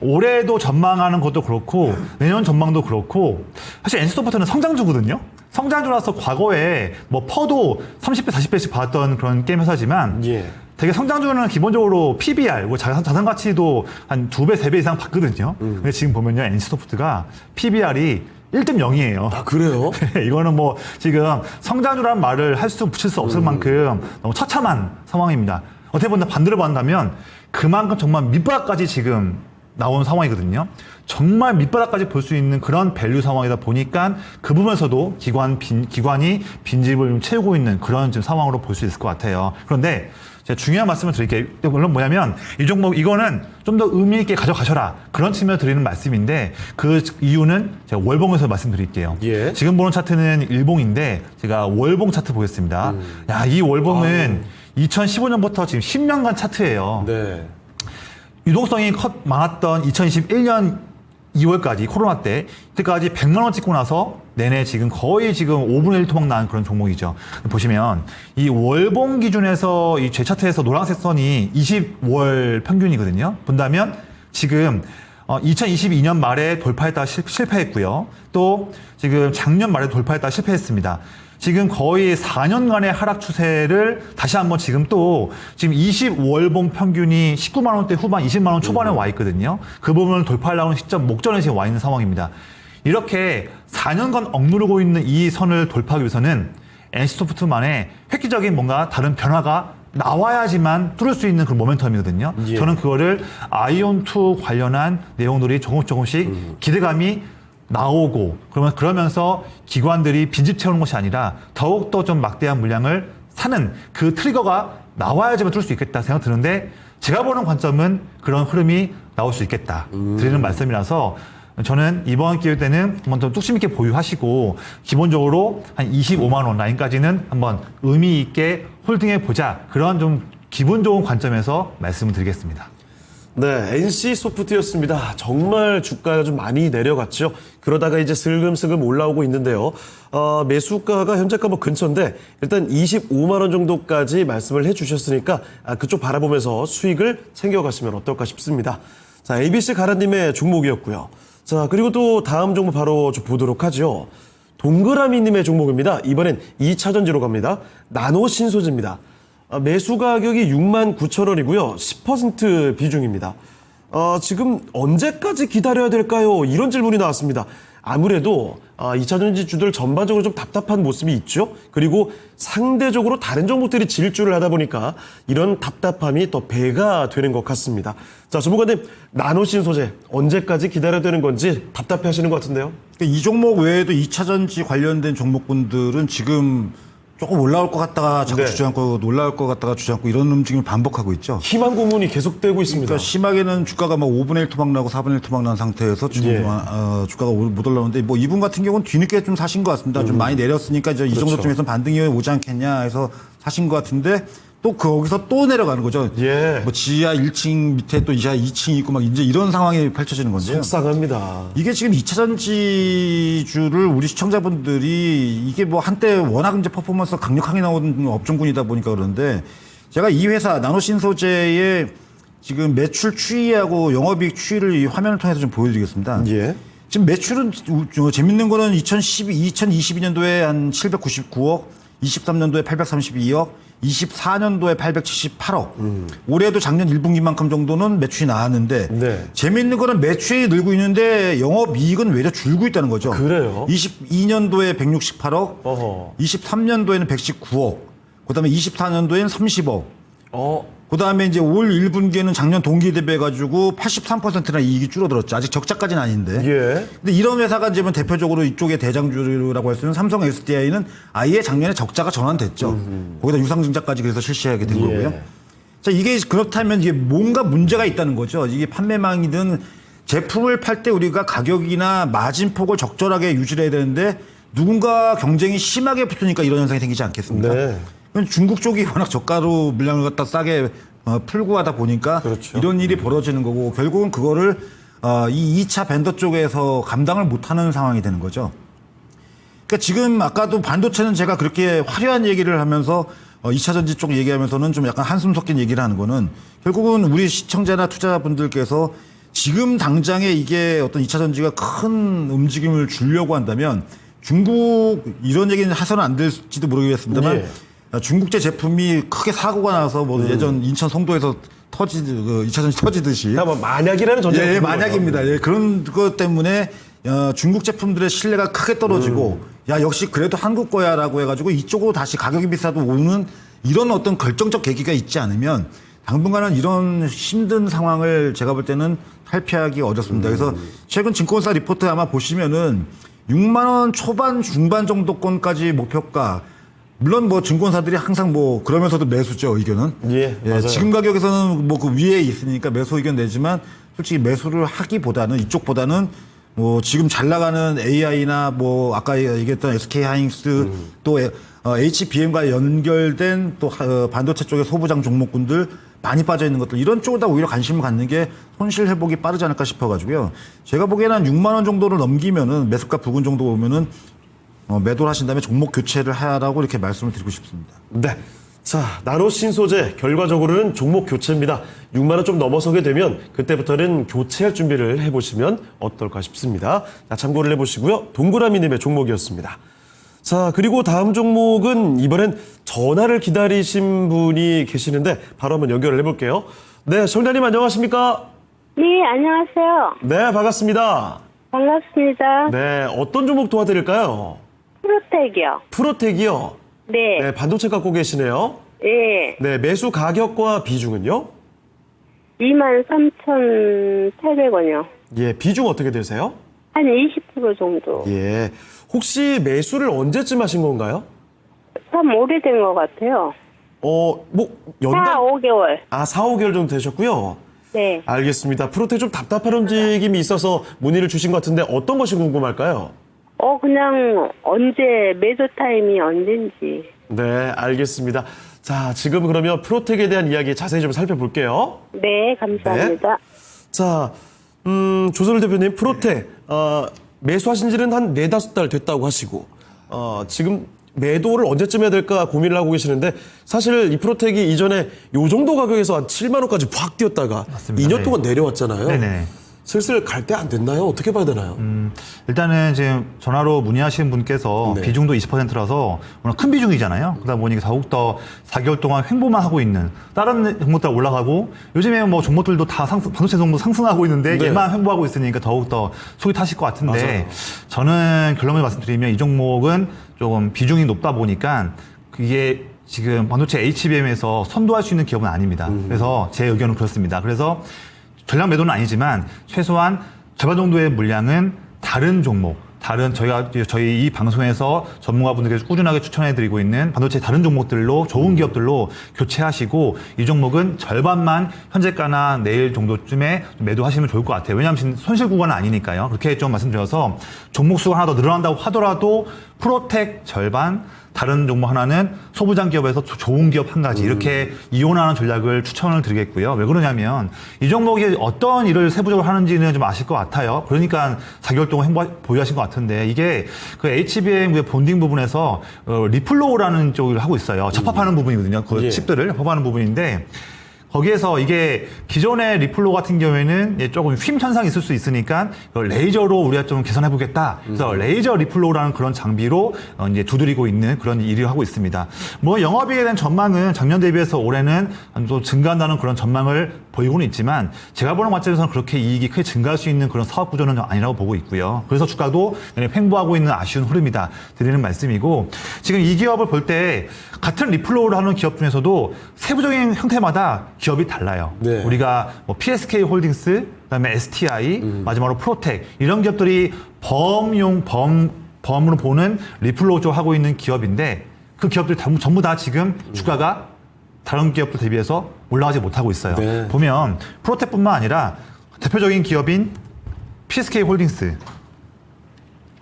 올해도 전망하는 것도 그렇고 내년 전망도 그렇고 사실 NC소프트는 성장주거든요. 성장주라서 과거에 뭐 퍼도 30배, 40배씩 받았던 그런 게임 회사지만 예. 되게 성장주는 기본적으로 PBR, 뭐 자산 가치도 한 2배, 3배 이상 받거든요. 근데 지금 보면요. NC소프트가 PBR이 1.0이에요. 아, 그래요? 이거는 뭐 지금 성장주라는 말을 붙일 수 없을 만큼 너무 처참한 상황입니다. 어떻게 보면 반대로 본다면 그만큼 정말 밑바닥까지 지금 나온 상황이거든요. 정말 밑바닥까지 볼 수 있는 그런 밸류 상황이다 보니까 그 부분에서도 기관이 빈집을 좀 채우고 있는 그런 지금 상황으로 볼 수 있을 것 같아요. 그런데 제가 중요한 말씀을 드릴게요. 물론 뭐냐면 이 종목 이거는 좀 더 의미 있게 가져가셔라 그런 측면을 드리는 말씀인데 그 이유는 제가 월봉에서 말씀드릴게요. 예. 지금 보는 차트는 일봉인데 제가 월봉 차트 보겠습니다. 야, 이 월봉은 2015년부터 지금 10년간 차트예요. 네. 유동성이 많았던 2021년 2월까지 코로나 때 그때까지 100만 원 찍고 나서 내내 지금 거의 지금 5분의 1 토막 난 그런 종목이죠. 보시면 이 월봉 기준에서 이 제 차트에서 노란색 선이 20월 평균이거든요. 본다면 지금 2022년 말에 돌파했다가 실패했고요. 또 지금 작년 말에 돌파했다가 실패했습니다. 지금 거의 4년간의 하락 추세를 다시 한번 지금 20월봉 평균이 19만 원대 후반, 20만 원 초반에 와 있거든요. 그 부분을 돌파하려는 시점 목전에 지금 와 있는 상황입니다. 이렇게 4년간 억누르고 있는 이 선을 돌파하기 위해서는 NC소프트만의 획기적인 뭔가 다른 변화가 나와야지만 뚫을 수 있는 그런 모멘텀이거든요. 예. 저는 그거를 아이온2 관련한 내용들이 조금씩 기대감이 나오고 그러면서 기관들이 빈집 채우는 것이 아니라 더욱더 좀 막대한 물량을 사는 그 트리거가 나와야지만 뚫을 수 있겠다 생각 드는데 제가 보는 관점은 그런 흐름이 나올 수 있겠다 드리는 말씀이라서 저는 이번 기회 때는 한번 더 뚝심 있게 보유하시고 기본적으로 한 25만 원 라인까지는 한번 의미 있게 홀딩해 보자. 그런 좀 기분 좋은 관점에서 말씀을 드리겠습니다. 네, NC 소프트였습니다. 정말 주가가 좀 많이 내려갔죠. 그러다가 이제 슬금슬금 올라오고 있는데요. 매수가가 현재가 뭐 근처인데 일단 25만 원 정도까지 말씀을 해주셨으니까 그쪽 바라보면서 수익을 챙겨가시면 어떨까 싶습니다. 자, ABC 가라님의 종목이었고요. 자, 그리고 또 다음 종목 바로 좀 보도록 하죠. 동그라미님의 종목입니다. 이번엔 2차전지로 갑니다. 나노신소재입니다. 매수 가격이 69,000원이고요. 10% 비중입니다. 지금 언제까지 기다려야 될까요? 이런 질문이 나왔습니다. 아무래도 2차전지 주들 전반적으로 좀 답답한 모습이 있죠. 그리고 상대적으로 다른 종목들이 질주를 하다 보니까 이런 답답함이 더 배가 되는 것 같습니다. 자, 전문가님, 나노신소재 언제까지 기다려야 되는 건지 답답해 하시는 것 같은데요. 이 종목 외에도 2차전지 관련된 종목군들은 지금 조금 올라올 것 같다가 자꾸 네. 주저앉고 올라올 것 같다가 주저앉고 이런 움직임을 반복하고 있죠. 희망 고문이 계속되고 있습니다. 그러니까 심하게는 주가가 막 5분의 1 토막 나고 4분의 1 토막 난 상태에서 지금 예. 주가가 못 올라오는데 뭐 이분 같은 경우는 뒤늦게 좀 사신 것 같습니다. 좀 많이 내렸으니까 이제 이 그렇죠. 정도쯤에서 반등이 오지 않겠냐 해서 사신 것 같은데 또 거기서 또 내려가는 거죠. 예. 뭐 지하 1층 밑에 또 지하 2층이 있고 막 이제 이런 상황이 펼쳐지는 건데요. 속상합니다. 이게 지금 2차전지주를 우리 시청자분들이 이게 뭐 한때 워낙 이제 퍼포먼스가 강력하게 나오는 업종군이다 보니까 그런데 제가 이 회사 나노신소재의 지금 매출 추이하고 영업이익 추이를 이 화면을 통해서 좀 보여드리겠습니다. 예. 지금 매출은 재밌는 거는 2022년도에 한 799억, 23년도에 832억, 24년도에 878억. 올해도 작년 1분기만큼 정도는 매출이 나왔는데 네. 재미있는 거는 매출이 늘고 있는데 영업이익은 외려 줄고 있다는 거죠. 그래요? 22년도에 168억, 어허. 23년도에는 119억, 그다음에 24년도에는 30억. 그다음에 이제 올 1분기에는 작년 동기 대비해 가지고 83%나 이익이 줄어들었죠. 아직 적자까지는 아닌데. 예. 근데 이런 회사가 이제 대표적으로 이쪽의 대장주라고 할 수 있는 삼성 SDI는 아예 작년에 적자가 전환됐죠. 거기다 유상증자까지 그래서 실시하게 된 예. 거고요. 자, 이게 그렇다면 이게 뭔가 문제가 있다는 거죠. 이게 판매망이든 제품을 팔 때 우리가 가격이나 마진폭을 적절하게 유지를 해야 되는데 누군가 경쟁이 심하게 붙으니까 이런 현상이 생기지 않겠습니까? 네. 중국 쪽이 워낙 저가로 물량을 갖다 싸게 풀고 하다 보니까 그렇죠. 이런 일이 벌어지는 거고 결국은 그거를 이 2차 벤더 쪽에서 감당을 못하는 상황이 되는 거죠. 그러니까 지금 아까도 반도체는 제가 그렇게 화려한 얘기를 하면서 2차 전지 쪽 얘기하면서는 좀 약간 한숨 섞인 얘기를 하는 거는 결국은 우리 시청자나 투자자분들께서 지금 당장에 이게 어떤 2차 전지가 큰 움직임을 주려고 한다면 중국 이런 얘기는 해서는 안 될지도 모르겠습니다만 예. 중국제 제품이 크게 사고가 나서 뭐 예전 인천 송도에서 2차 전지 터지듯이 뭐 만약이라는 전제가 예, 붙는 만약입니다. 예, 그런 것 때문에 중국 제품들의 신뢰가 크게 떨어지고 야 역시 그래도 한국 거야라고 해가지고 이쪽으로 다시 가격이 비싸도 오는 이런 어떤 결정적 계기가 있지 않으면 당분간은 이런 힘든 상황을 제가 볼 때는 탈피하기 어렵습니다. 그래서 최근 증권사 리포트 아마 보시면은 6만 원 초반 중반 정도권까지 목표가 물론 뭐 증권사들이 항상 뭐 그러면서도 매수죠 의견은. 예, 맞아요. 지금 가격에서는 뭐 그 위에 있으니까 매수 의견 내지만 솔직히 매수를 하기보다는 이쪽보다는 뭐 지금 잘 나가는 AI나 뭐 아까 얘기했던 SK 하이닉스 또 HBM과 연결된 또 반도체 쪽의 소부장 종목군들 많이 빠져 있는 것들 이런 쪽에다 오히려 관심을 갖는 게 손실 회복이 빠르지 않을까 싶어가지고요. 제가 보기에는 한 6만 원 정도를 넘기면은 매수가 부근 정도 오면은 매도를 하신 다음에 종목 교체를 하라고 이렇게 말씀을 드리고 싶습니다. 네. 자, 나노신소재 결과적으로는 종목 교체입니다. 6만 원 좀 넘어서게 되면 그때부터는 교체할 준비를 해보시면 어떨까 싶습니다. 자, 참고를 해보시고요. 동그라미님의 종목이었습니다. 자, 그리고 다음 종목은 이번엔 전화를 기다리신 분이 계시는데 바로 한번 연결을 해볼게요. 네, 청자님 안녕하십니까? 네, 안녕하세요. 네, 반갑습니다. 반갑습니다. 네, 어떤 종목 도와드릴까요? 프로텍이요. 프로텍이요. 네. 네, 반도체 갖고 계시네요. 예. 네, 매수 가격과 비중은요? 23,800원이요. 예, 비중 어떻게 되세요? 한 20% 정도. 예. 혹시 매수를 언제쯤 하신 건가요? 참 오래된 것 같아요. 뭐, 연단? 4, 5개월. 4, 5개월 정도 되셨고요. 네. 알겠습니다. 프로텍 좀 답답한 움직임이 있어서 문의를 주신 것 같은데 어떤 것이 궁금할까요? 그냥 언제, 매도 타임이 언젠지. 네, 알겠습니다. 자, 지금 그러면 프로텍에 대한 이야기 자세히 좀 살펴볼게요. 네, 감사합니다. 자, 조선일 대표님, 프로텍, 매수하신 지는 한 4-5달 됐다고 하시고, 지금 매도를 언제쯤 해야 될까 고민을 하고 계시는데, 사실 이 프로텍이 이전에 요 정도 가격에서 한 7만 원까지 확 뛰었다가 맞습니다. 2년 네. 동안 내려왔잖아요. 네네. 슬슬 갈 때 안 됐나요? 어떻게 봐야 되나요? 일단은 지금 전화로 문의하신 분께서 네. 비중도 20%라서 워낙 큰 비중이잖아요. 그러다 보니까 더욱더 4개월 동안 횡보만 하고 있는 다른 종목들 올라가고 요즘에 뭐 종목들도 다 반도체 종목 상승하고 있는데 네. 얘만 횡보하고 있으니까 더욱더 속이 타실 것 같은데 맞아요. 저는 결론을 말씀드리면 이 종목은 조금 비중이 높다 보니까 이게 지금 반도체 HBM에서 선도할 수 있는 기업은 아닙니다. 그래서 제 의견은 그렇습니다. 그래서 전량 매도는 아니지만 최소한 절반 정도의 물량은 다른 종목, 저희 이 방송에서 전문가분들께서 꾸준하게 추천해드리고 있는 반도체 다른 종목들로 좋은 기업들로 교체하시고 이 종목은 절반만 현재가나 내일 정도쯤에 매도하시면 좋을 것 같아요. 왜냐하면 지금 손실 구간은 아니니까요. 그렇게 좀 말씀드려서 종목 수가 하나 더 늘어난다고 하더라도 프로텍 절반, 다른 종목 하나는 소부장 기업에서 좋은 기업 한 가지 이렇게 이혼하는 전략을 추천을 드리겠고요. 왜 그러냐면 이 종목이 어떤 일을 세부적으로 하는지는 좀 아실 것 같아요. 그러니까 4개월 동안 보유하신 것 같은데 이게 그 HBM 그 본딩 부분에서 리플로우라는 쪽을 하고 있어요. 접합하는 부분이거든요. 그 예. 칩들을 접합하는 부분인데 거기에서 이게 기존의 리플로 같은 경우에는 조금 휨 현상이 있을 수 있으니까 레이저로 우리가 좀 개선해 보겠다. 그래서 레이저 리플로라는 그런 장비로 이제 두드리고 있는 그런 일을 하고 있습니다. 뭐 영업이익에 대한 전망은 작년 대비해서 올해는 또 증가한다는 그런 전망을 보이고는 있지만 제가 보는 관점에서는 그렇게 이익이 크게 증가할 수 있는 그런 사업 구조는 아니라고 보고 있고요. 그래서 주가도 횡보하고 있는 아쉬운 흐름이다 드리는 말씀이고 지금 이 기업을 볼 때 같은 리플로우를 하는 기업 중에서도 세부적인 형태마다 기업이 달라요. 네. 우리가 뭐 PSK 홀딩스, 그다음에 STI, 마지막으로 프로텍 이런 기업들이 범으로 보는 리플로우 쪽 하고 있는 기업인데 그 기업들이 전부 다 지금 주가가 다른 기업들 대비해서 올라가지 못하고 있어요. 네. 보면 프로텍뿐만 아니라 대표적인 기업인 PSK 홀딩스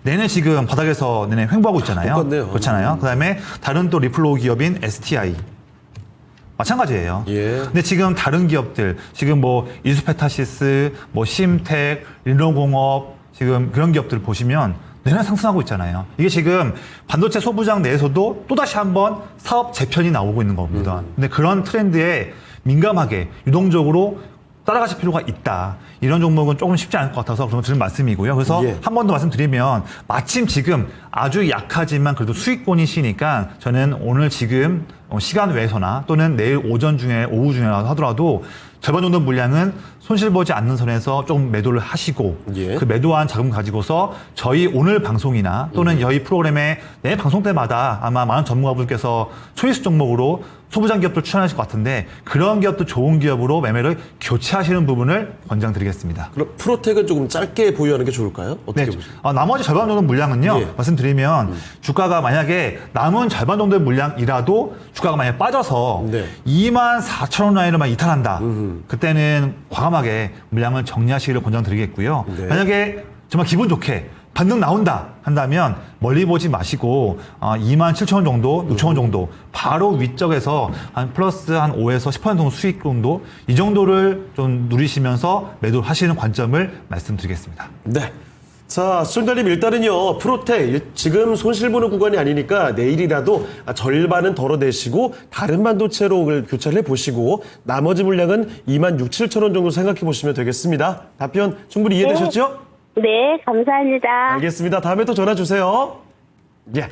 내내 지금 바닥에서 내내 횡보하고 있잖아요. 똑같네요. 그렇잖아요. 그다음에 다른 또 리플로우 기업인 STI 마찬가지예요. 예. 근데 지금 다른 기업들, 지금 뭐 이수페타시스, 뭐 심텍, 린로공업, 지금 그런 기업들 보시면 내내 상승하고 있잖아요. 이게 지금 반도체 소부장 내에서도 또다시 한번 사업 재편이 나오고 있는 겁니다. 근데 그런 트렌드에 민감하게 유동적으로 따라가실 필요가 있다. 이런 종목은 조금 쉽지 않을 것 같아서 그런 드리는 말씀이고요. 그래서 예. 한 번 더 말씀드리면 마침 지금 아주 약하지만 그래도 수익권이시니까 저는 오늘 지금 시간 외에서나 또는 내일 오전 중에 오후 중에라도 하더라도 절반 정도 물량은 손실 보지 않는 선에서 조금 매도를 하시고 예. 그 매도한 자금 가지고서 저희 오늘 방송이나 또는 저희 프로그램의 내 방송 때마다 아마 많은 전문가분께서 초이스 종목으로 소부장 기업들 추천하실 것 같은데 그런 기업도 좋은 기업으로 매매를 교체하시는 부분을 권장드리겠습니다. 그럼 프로텍은 조금 짧게 보유하는 게 좋을까요? 어떻게 네, 보십니까? 나머지 절반 정도 물량은요. 예. 말씀드리면 주가가 만약에 남은 절반 정도의 물량이라도 주가가 만약에 빠져서 네. 24,000원 라인을만 이탈한다. 그때는 과감하게 물량을 정리하시기를 권장드리겠고요. 네. 만약에 정말 기분 좋게 반등 나온다 한다면 멀리 보지 마시고 27,000원 정도, 6,000원 정도 바로 위쪽에서 한 플러스 한 5에서 10% 정도 수익 정도 이 정도를 좀 누리시면서 매도를 하시는 관점을 말씀드리겠습니다. 네. 자, 시청자님 일단은요, 프로텍 지금 손실 보는 구간이 아니니까 내일이라도 절반은 덜어내시고 다른 반도체로 교체를 해보시고 나머지 물량은 26,000원 정도 생각해 보시면 되겠습니다. 답변 충분히 이해되셨죠? 네, 감사합니다. 알겠습니다. 다음에 또 전화 주세요. 예.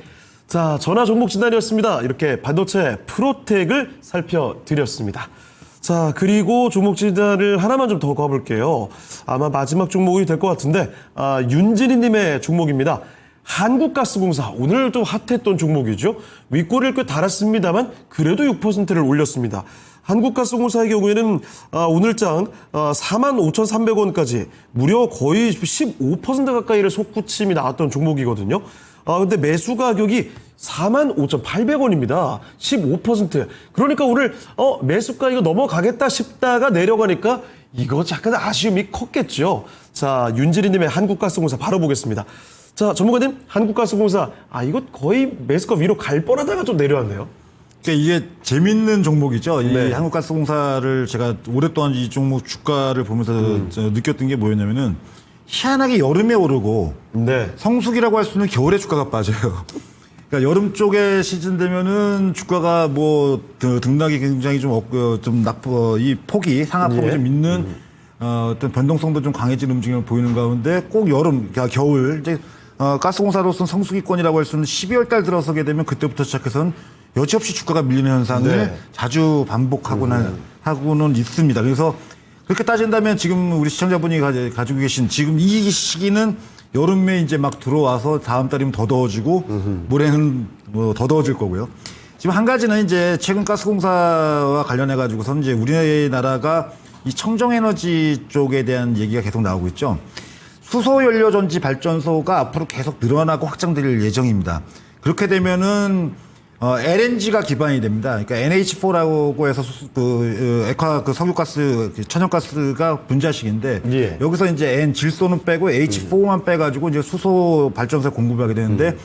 자, 전화 종목 진단이었습니다. 이렇게 반도체 프로텍을 살펴드렸습니다. 자, 그리고 종목 진단을 하나만 좀 더 가볼게요. 아마 마지막 종목이 될 것 같은데, 윤진희님의 종목입니다. 한국가스공사, 오늘 좀 핫했던 종목이죠. 윗꼬리를 꽤 달았습니다만, 그래도 6%를 올렸습니다. 한국가스공사의 경우에는 오늘장 45,300원까지 무려 거의 15% 가까이를 솟구침이 나왔던 종목이거든요. 근데 매수 가격이 45,800원입니다. 15%. 그러니까 오늘 매수가 이거 넘어가겠다 싶다가 내려가니까 이거 약간 아쉬움이 컸겠죠. 자, 윤지리님의 한국가스공사 바로 보겠습니다. 자, 전문가님, 한국가스공사, 이거 거의 매수가 위로 갈 뻔하다가 좀 내려왔네요. 그러니까 이게 재밌는 종목이죠. 네. 이 한국가스공사를 제가 오랫동안 이 종목 주가를 보면서 느꼈던 게 뭐였냐면은 희한하게 여름에 오르고 네. 성수기라고 할 수 있는 겨울에 주가가 빠져요. 그러니까 여름 쪽에 시즌 되면은 주가가 뭐 등락이 굉장히 좀 없고 이 폭이 상하폭이 예. 좀 있는 어떤 변동성도 좀 강해진 움직임을 보이는 가운데 꼭 여름, 그러니까 겨울 이제 가스공사로서는 성수기권이라고 할 수 있는 12월 달 들어서게 되면 그때부터 시작해서는 여지없이 주가가 밀리는 현상을 네. 자주 하고는 있습니다. 그래서 그렇게 따진다면 지금 우리 시청자분이 가지고 계신 지금 이 시기는 여름에 이제 막 들어와서 다음 달이면 더 더워지고 모레는 뭐 더 더워질 거고요. 지금 한 가지는 이제 최근 가스공사와 관련해 가지고서는 이제 우리나라가 이 청정에너지 쪽에 대한 얘기가 계속 나오고 있죠. 수소연료전지 발전소가 앞으로 계속 늘어나고 확장될 예정입니다. 그렇게 되면은 LNG가 기반이 됩니다. 그러니까 NH4라고 해서 석유가스, 천연가스가 분자식인데 예. 여기서 이제 N 질소는 빼고 H4만 빼가지고 이제 수소 발전소에 공급하게 되는데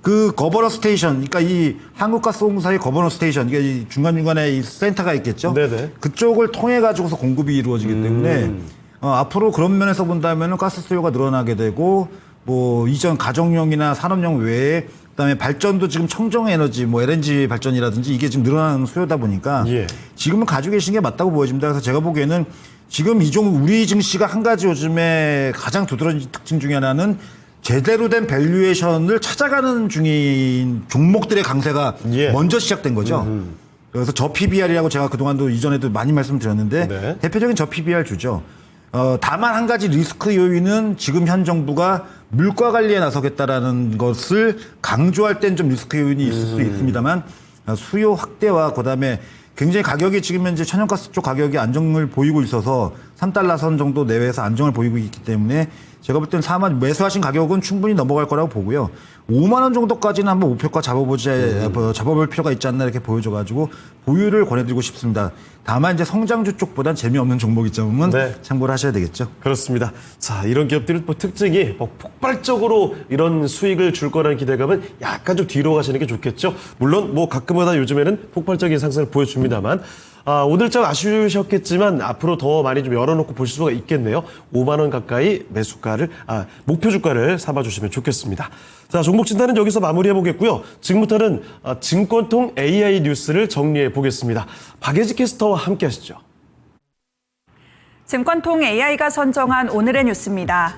그 거버너 스테이션, 그러니까 이 한국가스공사의 거버너 스테이션, 이게 이 중간중간에 이 센터가 있겠죠. 네네. 그쪽을 통해 가지고서 공급이 이루어지기 때문에 앞으로 그런 면에서 본다면은 가스 수요가 늘어나게 되고 뭐 이전 가정용이나 산업용 외에 그다음에 발전도 지금 청정 에너지 뭐 LNG 발전이라든지 이게 지금 늘어나는 수요다 보니까 예. 지금은 가지고 계신 게 맞다고 보여집니다. 그래서 제가 보기에는 지금 우리 증시가 한 가지 요즘에 가장 두드러진 특징 중에 하나는 제대로 된 밸류에이션을 찾아가는 중인 종목들의 강세가 예. 먼저 시작된 거죠. 그래서 저 PBR이라고 제가 그동안도 이전에도 많이 말씀드렸는데 네. 대표적인 저 PBR 주죠. 다만 한 가지 리스크 요인은 지금 현 정부가 물가 관리에 나서겠다라는 것을 강조할 땐 좀 리스크 요인이 있을 수 있습니다만 수요 확대와 그다음에 굉장히 가격이 지금 현재 천연가스 쪽 가격이 안정을 보이고 있어서 3달러 선 정도 내외에서 안정을 보이고 있기 때문에 제가 볼 때는 매수하신 가격은 충분히 넘어갈 거라고 보고요. 5만 원 정도까지는 한번 목표가 잡아볼 필요가 있지 않나 이렇게 보여줘가지고 보유를 권해드리고 싶습니다. 다만 이제 성장주 쪽보단 재미없는 종목이 점은 네. 참고를 하셔야 되겠죠. 그렇습니다. 자, 이런 기업들의 특징이 폭발적으로 이런 수익을 줄 거라는 기대감은 약간 좀 뒤로 가시는 게 좋겠죠. 물론 뭐 가끔마다 요즘에는 폭발적인 상승을 보여줍니다만 오늘 좀 아쉬우셨겠지만 앞으로 더 많이 좀 열어놓고 보실 수가 있겠네요. 5만 원 가까이 목표 주가를 삼아주시면 좋겠습니다. 자, 종목 진단은 여기서 마무리해 보겠고요. 지금부터는 증권통 AI 뉴스를 정리해 보겠습니다. 박예지 캐스터와 함께 하시죠. 증권통 AI가 선정한 오늘의 뉴스입니다.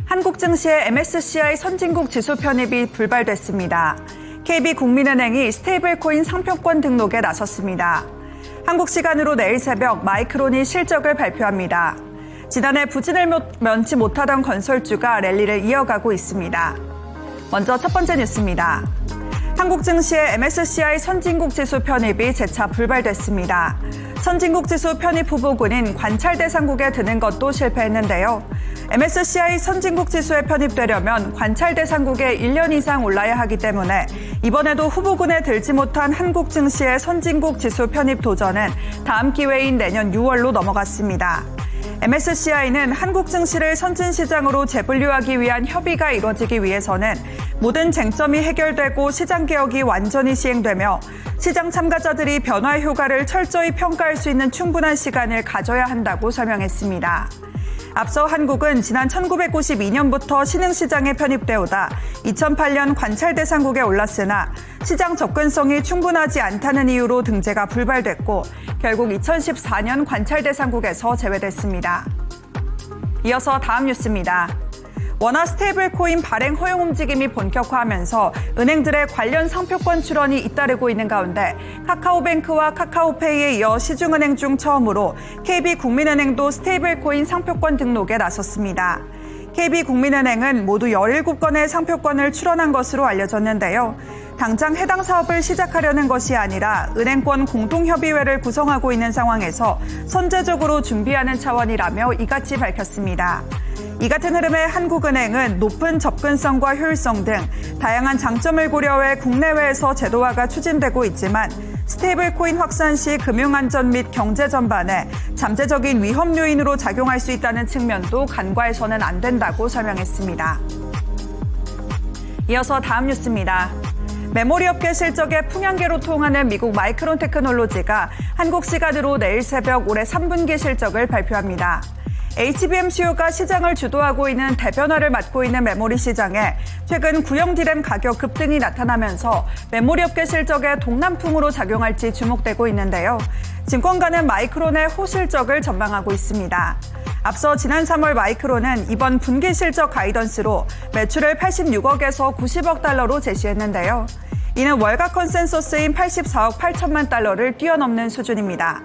한국 증시의 MSCI 선진국 지수 편입이 불발됐습니다. KB국민은행이 스테이블코인 상표권 등록에 나섰습니다. 한국 시간으로 내일 새벽 마이크론이 실적을 발표합니다. 지난해 부진을 면치 못하던 건설주가 랠리를 이어가고 있습니다. 먼저 첫 번째 뉴스입니다. 한국 증시의 MSCI 선진국 지수 편입이 재차 불발됐습니다. 선진국 지수 편입 후보군인 관찰 대상국에 드는 것도 실패했는데요. MSCI 선진국 지수에 편입되려면 관찰 대상국에 1년 이상 올라야 하기 때문에 이번에도 후보군에 들지 못한 한국 증시의 선진국 지수 편입 도전은 다음 기회인 내년 6월로 넘어갔습니다. MSCI는 한국 증시를 선진시장으로 재분류하기 위한 협의가 이뤄지기 위해서는 모든 쟁점이 해결되고 시장 개혁이 완전히 시행되며 시장 참가자들이 변화 효과를 철저히 평가할 수 있는 충분한 시간을 가져야 한다고 설명했습니다. 앞서 한국은 지난 1992년부터 신흥시장에 편입돼 오다 2008년 관찰 대상국에 올랐으나 시장 접근성이 충분하지 않다는 이유로 등재가 불발됐고 결국 2014년 관찰 대상국에서 제외됐습니다. 이어서 다음 뉴스입니다. 원화 스테이블 코인 발행 허용 움직임이 본격화하면서 은행들의 관련 상표권 출원이 잇따르고 있는 가운데 카카오뱅크와 카카오페이에 이어 시중은행 중 처음으로 KB국민은행도 스테이블 코인 상표권 등록에 나섰습니다. KB국민은행은 모두 17건의 상표권을 출원한 것으로 알려졌는데요. 당장 해당 사업을 시작하려는 것이 아니라 은행권 공동협의회를 구성하고 있는 상황에서 선제적으로 준비하는 차원이라며 이같이 밝혔습니다. 이 같은 흐름에 한국은행은 높은 접근성과 효율성 등 다양한 장점을 고려해 국내외에서 제도화가 추진되고 있지만 스테이블 코인 확산 시 금융안전 및 경제 전반에 잠재적인 위험 요인으로 작용할 수 있다는 측면도 간과해서는 안 된다고 설명했습니다. 이어서 다음 뉴스입니다. 메모리 업계 실적에 풍향계로 통하는 미국 마이크론 테크놀로지가 한국 시간으로 내일 새벽 올해 3분기 실적을 발표합니다. HBM 수요가 시장을 주도하고 있는 대변화를 맡고 있는 메모리 시장에 최근 구형 디램 가격 급등이 나타나면서 메모리 업계 실적에 동남풍으로 작용할지 주목되고 있는데요. 증권가는 마이크론의 호실적을 전망하고 있습니다. 앞서 지난 3월 마이크론은 이번 분기 실적 가이던스로 매출을 86억에서 90억 달러로 제시했는데요. 이는 월가 컨센서스인 84억 8천만 달러를 뛰어넘는 수준입니다.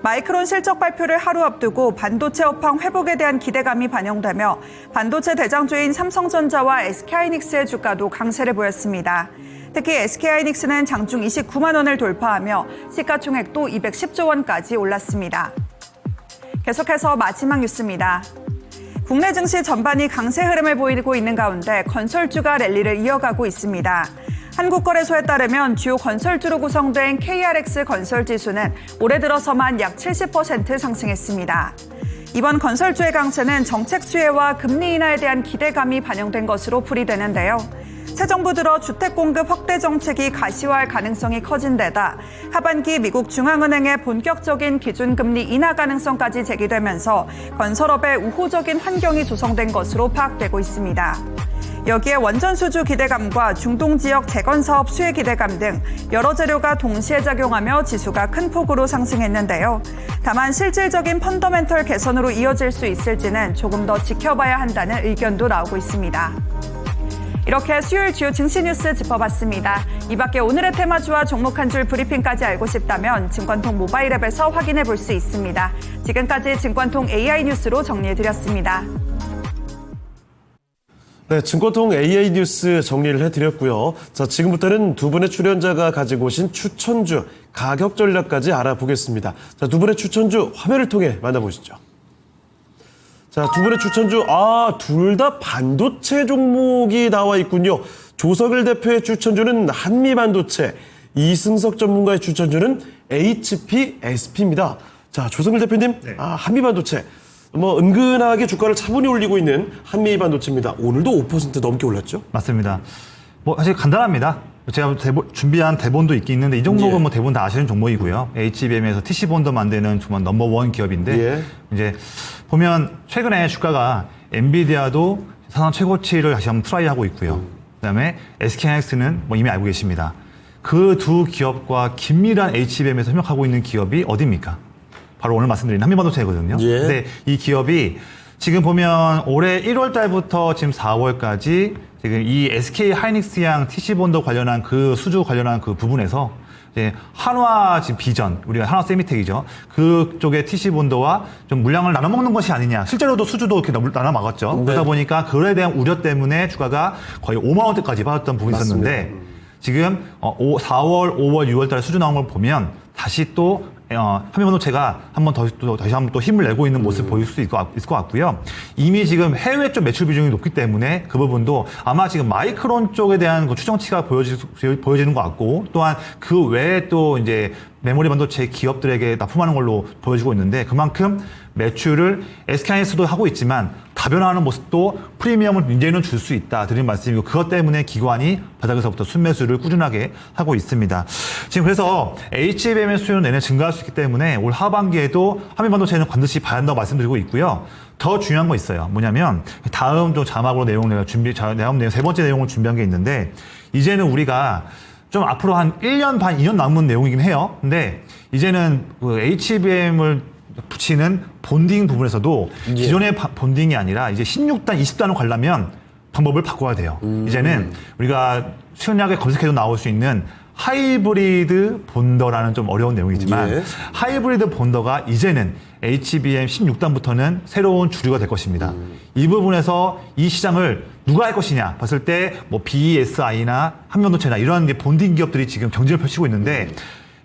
마이크론 실적 발표를 하루 앞두고 반도체 업황 회복에 대한 기대감이 반영되며 반도체 대장주인 삼성전자와 SK하이닉스의 주가도 강세를 보였습니다. 특히 SK하이닉스는 장중 29만 원을 돌파하며 시가총액도 210조 원까지 올랐습니다. 계속해서 마지막 뉴스입니다. 국내 증시 전반이 강세 흐름을 보이고 있는 가운데 건설주가 랠리를 이어가고 있습니다. 한국거래소에 따르면 주요 건설주로 구성된 KRX 건설지수는 올해 들어서만 약 70% 상승했습니다. 이번 건설주의 강세는 정책 수혜와 금리 인하에 대한 기대감이 반영된 것으로 풀이되는데요. 새 정부 들어 주택 공급 확대 정책이 가시화할 가능성이 커진 데다 하반기 미국 중앙은행의 본격적인 기준금리 인하 가능성까지 제기되면서 건설업에 우호적인 환경이 조성된 것으로 파악되고 있습니다. 여기에 원전 수주 기대감과 중동 지역 재건 사업 수혜 기대감 등 여러 재료가 동시에 작용하며 지수가 큰 폭으로 상승했는데요. 다만 실질적인 펀더멘털 개선으로 이어질 수 있을지는 조금 더 지켜봐야 한다는 의견도 나오고 있습니다. 이렇게 수요일 주요 증시 뉴스 짚어봤습니다. 이 밖에 오늘의 테마주와 종목 한 줄 브리핑까지 알고 싶다면 증권통 모바일 앱에서 확인해 볼 수 있습니다. 지금까지 증권통 AI 뉴스로 정리해드렸습니다. 네, 증권통 AI 뉴스 정리를 해드렸고요. 자, 지금부터는 두 분의 출연자가 가지고 오신 추천주, 가격 전략까지 알아보겠습니다. 자, 두 분의 추천주 화면을 통해 만나보시죠. 자, 두 분의 추천주, 둘 다 반도체 종목이 나와 있군요. 조석일 대표의 추천주는 한미반도체, 이승석 전문가의 추천주는 HPSP입니다. 자, 조석일 대표님, 네. 한미반도체. 은근하게 주가를 차분히 올리고 있는 한미반도체입니다. 오늘도 5% 넘게 올랐죠? 맞습니다. 사실 간단합니다. 제가 준비한 대본도 있긴 있는데 이 종목은 예. 대본 다 아시는 종목이고요. HBM에서 TC본도 만드는 정말 넘버원 기업인데 예. 이제 보면 최근에 주가가 엔비디아도 사상 최고치를 다시 한번 트라이하고 있고요. 그다음에 SK하이닉스는 이미 알고 계십니다. 그 두 기업과 긴밀한 HBM에서 협력하고 있는 기업이 어디입니까? 바로 오늘 말씀드린 한미반도체거든요. 예. 근데 이 기업이 지금 보면 올해 1월 달부터 지금 4월까지 지금 이 SK 하이닉스양 TC본도 관련한 그 수주 관련한 그 부분에서 이제 한화 지금 비전, 우리가 한화 세미텍이죠. 그쪽의 TC본도와 좀 물량을 나눠 먹는 것이 아니냐. 실제로도 수주도 이렇게 나눠 먹었죠. 네. 그러다 보니까 그에 대한 우려 때문에 주가가 거의 5만 원대까지 빠졌던 부분이 맞습니다. 있었는데 지금 4월, 5월, 6월 달에 수주 나온 걸 보면 다시 또 한미반도체가 다시 한번 또 힘을 내고 있는 모습을 보일 수 있을 것 같고요. 이미 지금 해외 쪽 매출 비중이 높기 때문에 그 부분도 아마 지금 마이크론 쪽에 대한 그 추정치가 보여지는 것 같고 또한 그 외에 또 이제 메모리 반도체 기업들에게 납품하는 걸로 보여지고 있는데 그만큼 매출을 SK하이닉스도 하고 있지만 다변화하는 모습도 프리미엄을 이제는 줄 수 있다 드리는 말씀이고 그것 때문에 기관이 바닥에서부터 순매수를 꾸준하게 하고 있습니다. 지금 그래서 HBM의 수요는 내내 증가할 수 있기 때문에 올 하반기에도 한미반도체는 반드시 봐야 한다고 말씀드리고 있고요. 더 중요한 거 있어요. 뭐냐면 다음 좀 자막으로 내용 세 번째 내용을 준비한 게 있는데 이제는 우리가 좀 앞으로 한 1년 반, 2년 남은 내용이긴 해요. 근데 이제는 그 HBM을 붙이는 본딩 부분에서도 기존의 본딩이 아니라 이제 16단, 20단을 가려면 방법을 바꿔야 돼요. 이제는 우리가 신약에 검색해도 나올 수 있는 하이브리드 본더라는 좀 어려운 내용이지만 예. 하이브리드 본더가 이제는 HBM 16단부터는 새로운 주류가 될 것입니다. 이 부분에서 이 시장을 누가 할 것이냐 봤을 때 BESI나 한미반도체나 이런 본딩 기업들이 지금 경쟁을 펼치고 있는데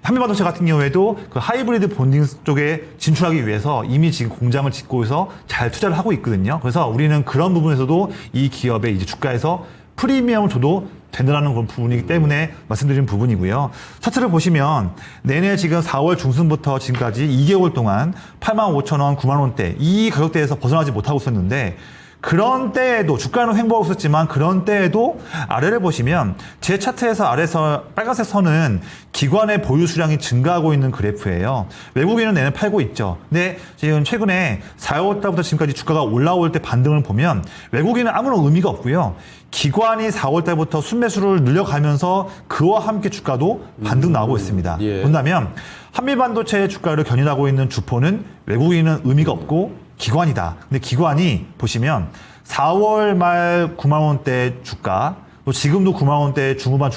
한미반도체 같은 경우에도 그 하이브리드 본딩 쪽에 진출하기 위해서 이미 지금 공장을 짓고 있어 잘 투자를 하고 있거든요. 그래서 우리는 그런 부분에서도 이 기업의 이제 주가에서 프리미엄을 줘도 된다는 그런 부분이기 때문에 말씀드린 부분이고요. 차트를 보시면 내내 지금 4월 중순부터 지금까지 2개월 동안 85,000원, 9만원대 이 가격대에서 벗어나지 못하고 있었는데 그런 때에도 주가는 횡보하고 있었지만 그런 때에도 아래를 보시면 제 차트에서 아래서 빨간색 선은 기관의 보유 수량이 증가하고 있는 그래프예요. 외국인은 내내 팔고 있죠. 근데 지금 최근에 4월 달부터 지금까지 주가가 올라올 때 반등을 보면 외국인은 아무런 의미가 없고요. 기관이 4월 달부터 순매수를 늘려가면서 그와 함께 주가도 반등 나오고 있습니다. 예. 본다면 한미반도체의 주가를 견인하고 있는 주포는 외국인은 의미가 없고 기관이다. 근데 기관이 보시면 4월 말 9만 원대 주가, 또 지금도 9만 원대 중후반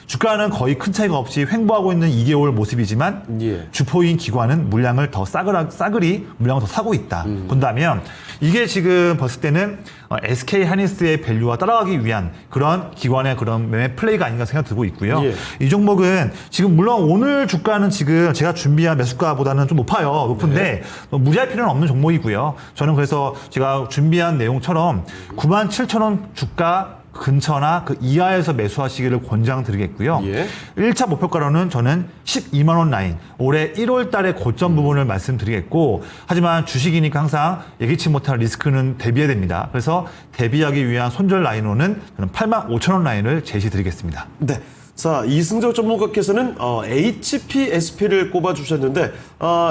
주가는 거의 큰 차이가 없이 횡보하고 있는 2개월 모습이지만 예. 주포인 기관은 물량을 더 싸그리 물량을 더 사고 있다. 본다면 이게 지금 봤을 때는 SK 하이닉스의 밸류와 따라가기 위한 그런 기관의 그런 매매 플레이가 아닌가 생각 들고 있고요. 예. 이 종목은 지금 물론 오늘 주가는 지금 제가 준비한 매수가보다는 좀 높은데 무리할 필요는 없는 종목이고요. 저는 그래서 제가 준비한 내용처럼 97,000원 주가 근처나 그 이하에서 매수하시기를 권장드리겠고요. 예. 1차 목표가로는 저는 12만 원 라인, 올해 1월 달의 고점 부분을 말씀드리겠고, 하지만 주식이니까 항상 예기치 못할 리스크는 대비해야 됩니다. 그래서 대비하기 위한 손절 라인으로는 저는 8만 5천 원 라인을 제시드리겠습니다. 네. 자, 이승적 전문가께서는 HPSP를 꼽아주셨는데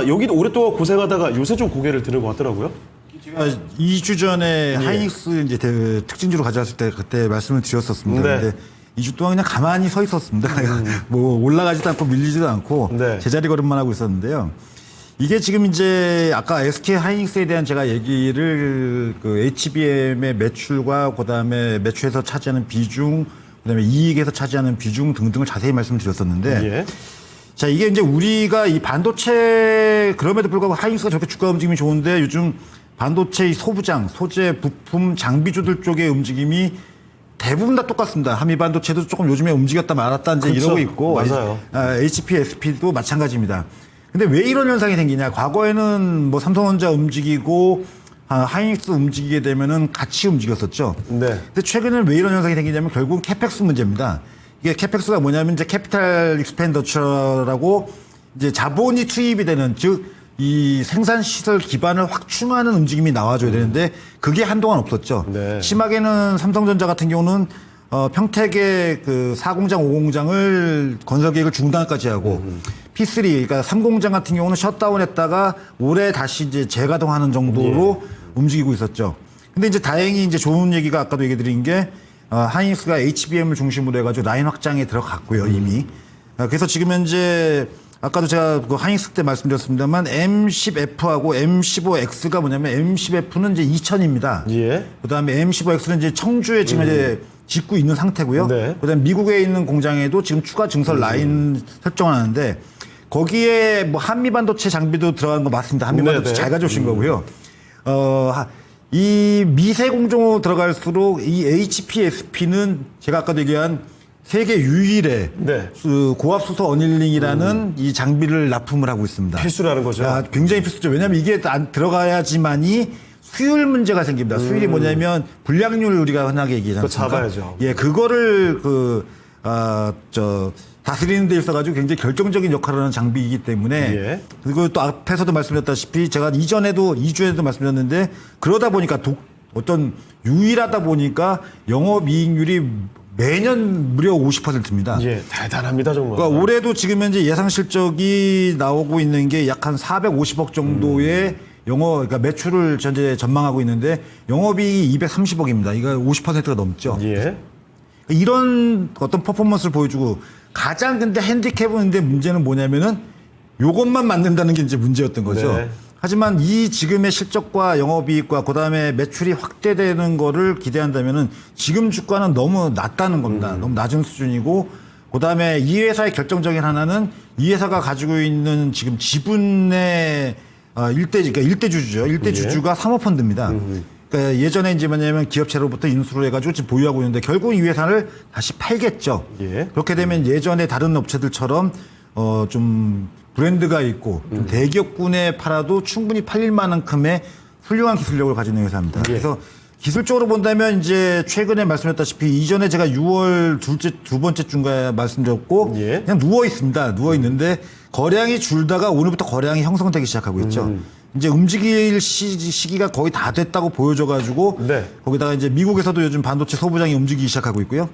여기도 오랫동안 고생하다가 요새 좀 고개를 드는 것 같더라고요. 제가 2주 전에 하이닉스 이제 특징주로 가져왔을 때 그때 말씀을 드렸었습니다. 네. 근데 2주 동안 그냥 가만히 서 있었습니다. 뭐 올라가지도 않고 밀리지도 않고 네. 제자리 걸음만 하고 있었는데요. 이게 지금 이제 아까 SK 하이닉스에 대한 제가 얘기를 그 HBM의 매출과 그다음에 매출에서 차지하는 비중, 그다음에 이익에서 차지하는 비중 등등을 자세히 말씀드렸었는데 예. 자, 이게 이제 우리가 이 반도체 그럼에도 불구하고 하이닉스가 저렇게 주가 움직임이 좋은데 요즘 반도체 소부장, 소재, 부품, 장비주들 쪽의 움직임이 대부분 다 똑같습니다. 한미 반도체도 조금 요즘에 움직였다 말았다 이제 그렇죠. 이러고 있고, 맞아요. HPSP도 마찬가지입니다. 근데 왜 이런 현상이 생기냐? 과거에는 뭐 삼성전자 움직이고 하이닉스 움직이게 되면은 같이 움직였었죠. 네. 근데 최근에는 왜 이런 현상이 생기냐면 결국 캐펙스 문제입니다. 이게 캐펙스가 뭐냐면 이제 캐피탈 익스펜더처라고 이제 자본이 투입이 되는 즉 이 생산 시설 기반을 확충하는 움직임이 나와줘야 되는데 그게 한동안 없었죠. 네. 심하게는 삼성전자 같은 경우는 평택의 그 4공장, 5공장을 건설 계획을 중단까지 하고 P3 그러니까 3공장 같은 경우는 셧다운했다가 올해 다시 이제 재가동하는 정도로 움직이고 있었죠. 근데 이제 다행히 이제 좋은 얘기가 아까도 얘기 드린 게 하이닉스가 HBM을 중심으로 해가지고 라인 확장에 들어갔고요 이미. 그래서 지금 현재 아까도 제가 그 하이닉스 때 말씀드렸습니다만 M10F하고 M15X가 뭐냐면 M10F는 이제 2000입니다. 예. 그다음에 M15X는 이제 청주에 지금 이제 짓고 있는 상태고요. 네. 그다음에 미국에 있는 공장에도 지금 추가 증설 라인 설정을 하는데 거기에 뭐 한미 반도체 장비도 들어가는 거 맞습니다. 한미 반도체 네네. 잘 가져오신 거고요. 이 미세 공정으로 들어갈수록 이 HPSP는 제가 아까도 얘기한 세계 유일의 네. 고압 수소 어닐링이라는 이 장비를 납품을 하고 있습니다. 필수라는 거죠. 굉장히 필수죠. 왜냐하면 이게 안 들어가야지만이 수율 문제가 생깁니다. 수율이 뭐냐면 불량률 우리가 흔하게 얘기하지 않습니까? 그거 잡아야죠. 예, 그거를 다스리는 데 있어가지고 굉장히 결정적인 역할을 하는 장비이기 때문에 예. 그리고 또 앞에서도 말씀드렸다시피 제가 이전에도 2주에도 말씀드렸는데 그러다 보니까 어떤 유일하다 보니까 영업이익률이 매년 무려 50%입니다. 예, 대단합니다 정말. 그러니까 올해도 지금 현재 예상 실적이 나오고 있는 게 약 한 450억 정도의 그러니까 매출을 현재 전망하고 있는데 영업이익이 230억입니다. 이거 50%가 넘죠. 예. 이런 어떤 퍼포먼스를 보여주고 가장 근데 핸디캡인데 문제는 뭐냐면은 요것만 만든다는 게 이제 문제였던 거죠. 네. 하지만 이 지금의 실적과 영업이익과 그다음에 매출이 확대되는 거를 기대한다면은 지금 주가는 너무 낮다는 겁니다. 너무 낮은 수준이고 그다음에 이 회사의 결정적인 하나는 이 회사가 가지고 있는 지금 지분의 일대주주죠. 일대주주가 사모펀드입니다. 그러니까 예전에 이제 뭐냐면 기업체로부터 인수를 해가지고 지금 보유하고 있는데 결국 이 회사를 다시 팔겠죠. 예. 그렇게 되면 예전에 다른 업체들처럼 좀 브랜드가 있고 좀 대기업군에 팔아도 충분히 팔릴 만큼의 훌륭한 기술력을 가지고 있는 회사입니다. 그래서 기술적으로 본다면 이제 최근에 말씀드렸다시피 이전에 제가 6월 두 번째 주인가에 말씀드렸고 예. 그냥 누워 있습니다. 누워 있는데 거량이 줄다가 오늘부터 거량이 형성되기 시작하고 있죠. 이제 움직일 시기가 거의 다 됐다고 보여져가지고 네. 거기다가 이제 미국에서도 요즘 반도체 소부장이 움직이기 시작하고 있고요.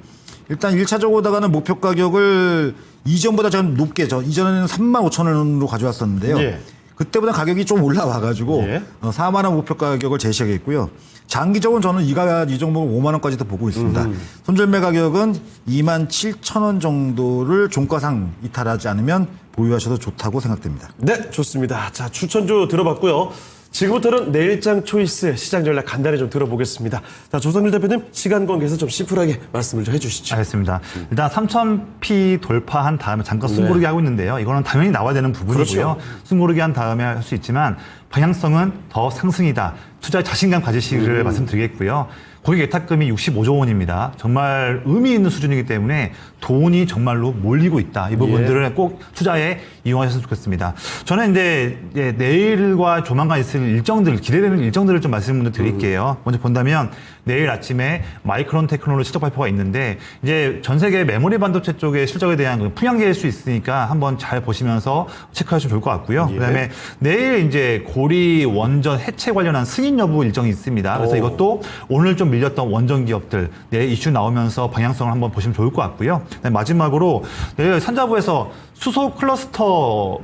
일단 1차적으로다가는 목표 가격을 이전보다 좀 높게 이전에는 35,000원으로 가져왔었는데요. 예. 그때보다 가격이 좀 올라와가지고 예. 4만 원 목표 가격을 제시하겠고요. 장기적으로 저는 이 정도면 5만 원까지도 보고 있습니다. 손절매 가격은 2만 7천 원 정도를 종가상 이탈하지 않으면 보유하셔도 좋다고 생각됩니다. 네, 좋습니다. 자, 추천주 들어봤고요. 지금부터는 내일장 초이스 시장 전략 간단히 좀 들어보겠습니다. 자, 조성일 대표님 시간 관계에서 좀 심플하게 말씀을 좀 해주시죠. 알겠습니다. 일단 3,000P 돌파한 다음에 잠깐 숨고르기 하고 있는데요. 이거는 당연히 나와야 되는 부분이고요. 그렇죠. 숨고르기 한 다음에 할 수 있지만 방향성은 더 상승이다. 투자에 자신감 가지시기를 말씀드리겠고요. 고객 예탁금이 65조 원입니다. 정말 의미 있는 수준이기 때문에 돈이 정말로 몰리고 있다. 이 부분들을 꼭 투자에 이용하셨으면 좋겠습니다. 저는 이제 내일과 조만간 있을 일정들, 기대되는 일정들을 좀 말씀을 드릴게요. 먼저 본다면 내일 아침에 마이크론 테크놀로지 실적 발표가 있는데 이제 전 세계 메모리 반도체 쪽의 실적에 대한 풍향계일 수 있으니까 한번 잘 보시면서 체크하시면 좋을 것 같고요. 그다음에 내일 이제 고리 원전 해체 관련한 승인 여부 일정이 있습니다. 그래서 이것도 오늘 좀 밀렸던 원전 기업들 내일 이슈 나오면서 방향성을 한번 보시면 좋을 것 같고요. 그다음에 마지막으로 내일 산자부에서 수소 클러스터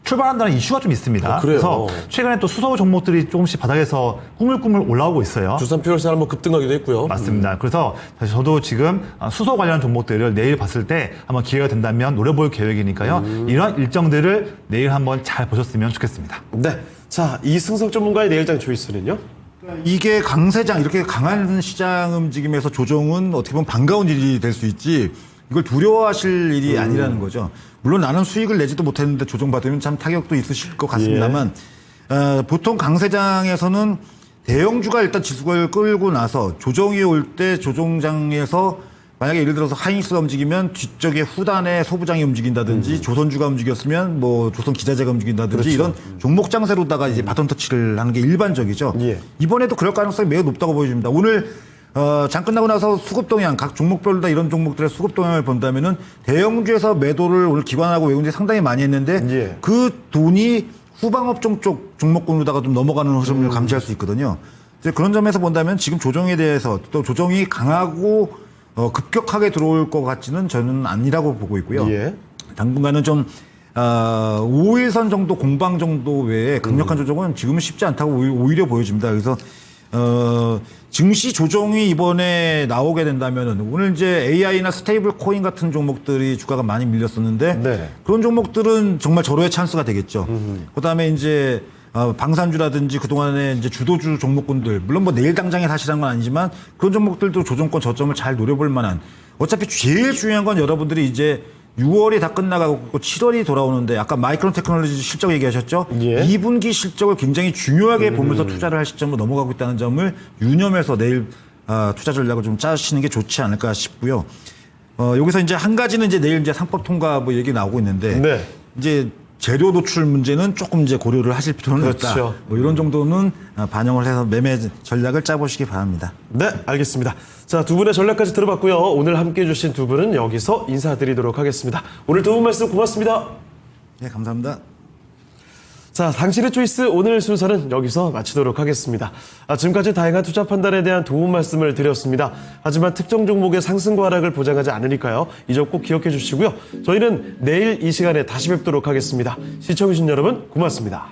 출발한다는 이슈가 좀 있습니다. 그래요? 그래서 최근에 또 수소 종목들이 조금씩 바닥에서 꾸물꾸물 올라오고 있어요. 두산 퓨얼셀 한번 급등하기도 했고요. 맞습니다. 그래서 사실 저도 지금 수소 관련 종목들을 내일 봤을 때 한번 기회가 된다면 노려볼 계획이니까요. 이런 일정들을 내일 한번 잘 보셨으면 좋겠습니다. 네. 자, 이승석 전문가의 내일장 초이스는요? 이게 강세장 이렇게 강한 시장 움직임에서 조정은 어떻게 보면 반가운 일이 될 수 있지 이걸 두려워하실 일이 아니라는 거죠. 물론 나는 수익을 내지도 못했는데 조정받으면 참 타격도 있으실 것 같습니다만 보통 강세장에서는 대형주가 일단 지수를 끌고 나서 조정이 올 때 조정장에서 만약에 예를 들어서 하이닉스가 움직이면 뒤쪽에 후단에 소부장이 움직인다든지 조선주가 움직였으면 뭐 조선 기자재가 움직인다든지 이런 종목 장세로다가 이제 바톤 터치를 하는 게 일반적이죠. 예. 이번에도 그럴 가능성이 매우 높다고 보여집니다. 오늘 장 끝나고 나서 수급 동향 각 종목별로 다 이런 종목들의 수급 동향을 본다면은 대형주에서 매도를 오늘 기관하고 외국인들이 상당히 많이 했는데 예. 그 돈이 후방업종 쪽 종목군으로다가 좀 넘어가는 흐름을 감지할 수 있거든요. 이제 그런 점에서 본다면 지금 조정에 대해서 또 조정이 강하고 급격하게 들어올 것 같지는 저는 아니라고 보고 있고요. 예. 당분간은 좀 5일선 정도 공방 정도 외에 강력한 조정은 지금은 쉽지 않다고 오히려 보여집니다. 그래서 증시 조정이 이번에 나오게 된다면은 오늘 이제 AI나 스테이블 코인 같은 종목들이 주가가 많이 밀렸었는데 네. 그런 종목들은 정말 절호의 찬스가 되겠죠. 그다음에 이제 방산주라든지 그동안에 이제 주도주 종목군들 물론 뭐 내일 당장에 사실한 건 아니지만 그런 종목들도 조정권 저점을 잘 노려볼 만한 어차피 제일 중요한 건 여러분들이 이제 6월이 다 끝나가고 7월이 돌아오는데 아까 마이크론 테크놀로지 실적 얘기하셨죠? 예. 2분기 실적을 굉장히 중요하게 보면서 투자를 할 시점으로 넘어가고 있다는 점을 유념해서 내일 투자 전략을 좀 짜시는 게 좋지 않을까 싶고요. 여기서 이제 한 가지는 이제 내일 이제 상법 통과 뭐 얘기 나오고 있는데 네. 이제 재료 노출 문제는 조금 이제 고려를 하실 필요는 그렇죠. 있다. 뭐 이런 정도는 반영을 해서 매매 전략을 짜보시기 바랍니다. 네, 알겠습니다. 자, 두 분의 전략까지 들어봤고요. 오늘 함께해 주신 두 분은 여기서 인사드리도록 하겠습니다. 오늘 두 분 말씀 고맙습니다. 네, 감사합니다. 자, 당신의 초이스 오늘 순서는 여기서 마치도록 하겠습니다. 지금까지 다양한 투자 판단에 대한 도움 말씀을 드렸습니다. 하지만 특정 종목의 상승과 하락을 보장하지 않으니까요. 이 점 꼭 기억해 주시고요. 저희는 내일 이 시간에 다시 뵙도록 하겠습니다. 시청해주신 여러분 고맙습니다.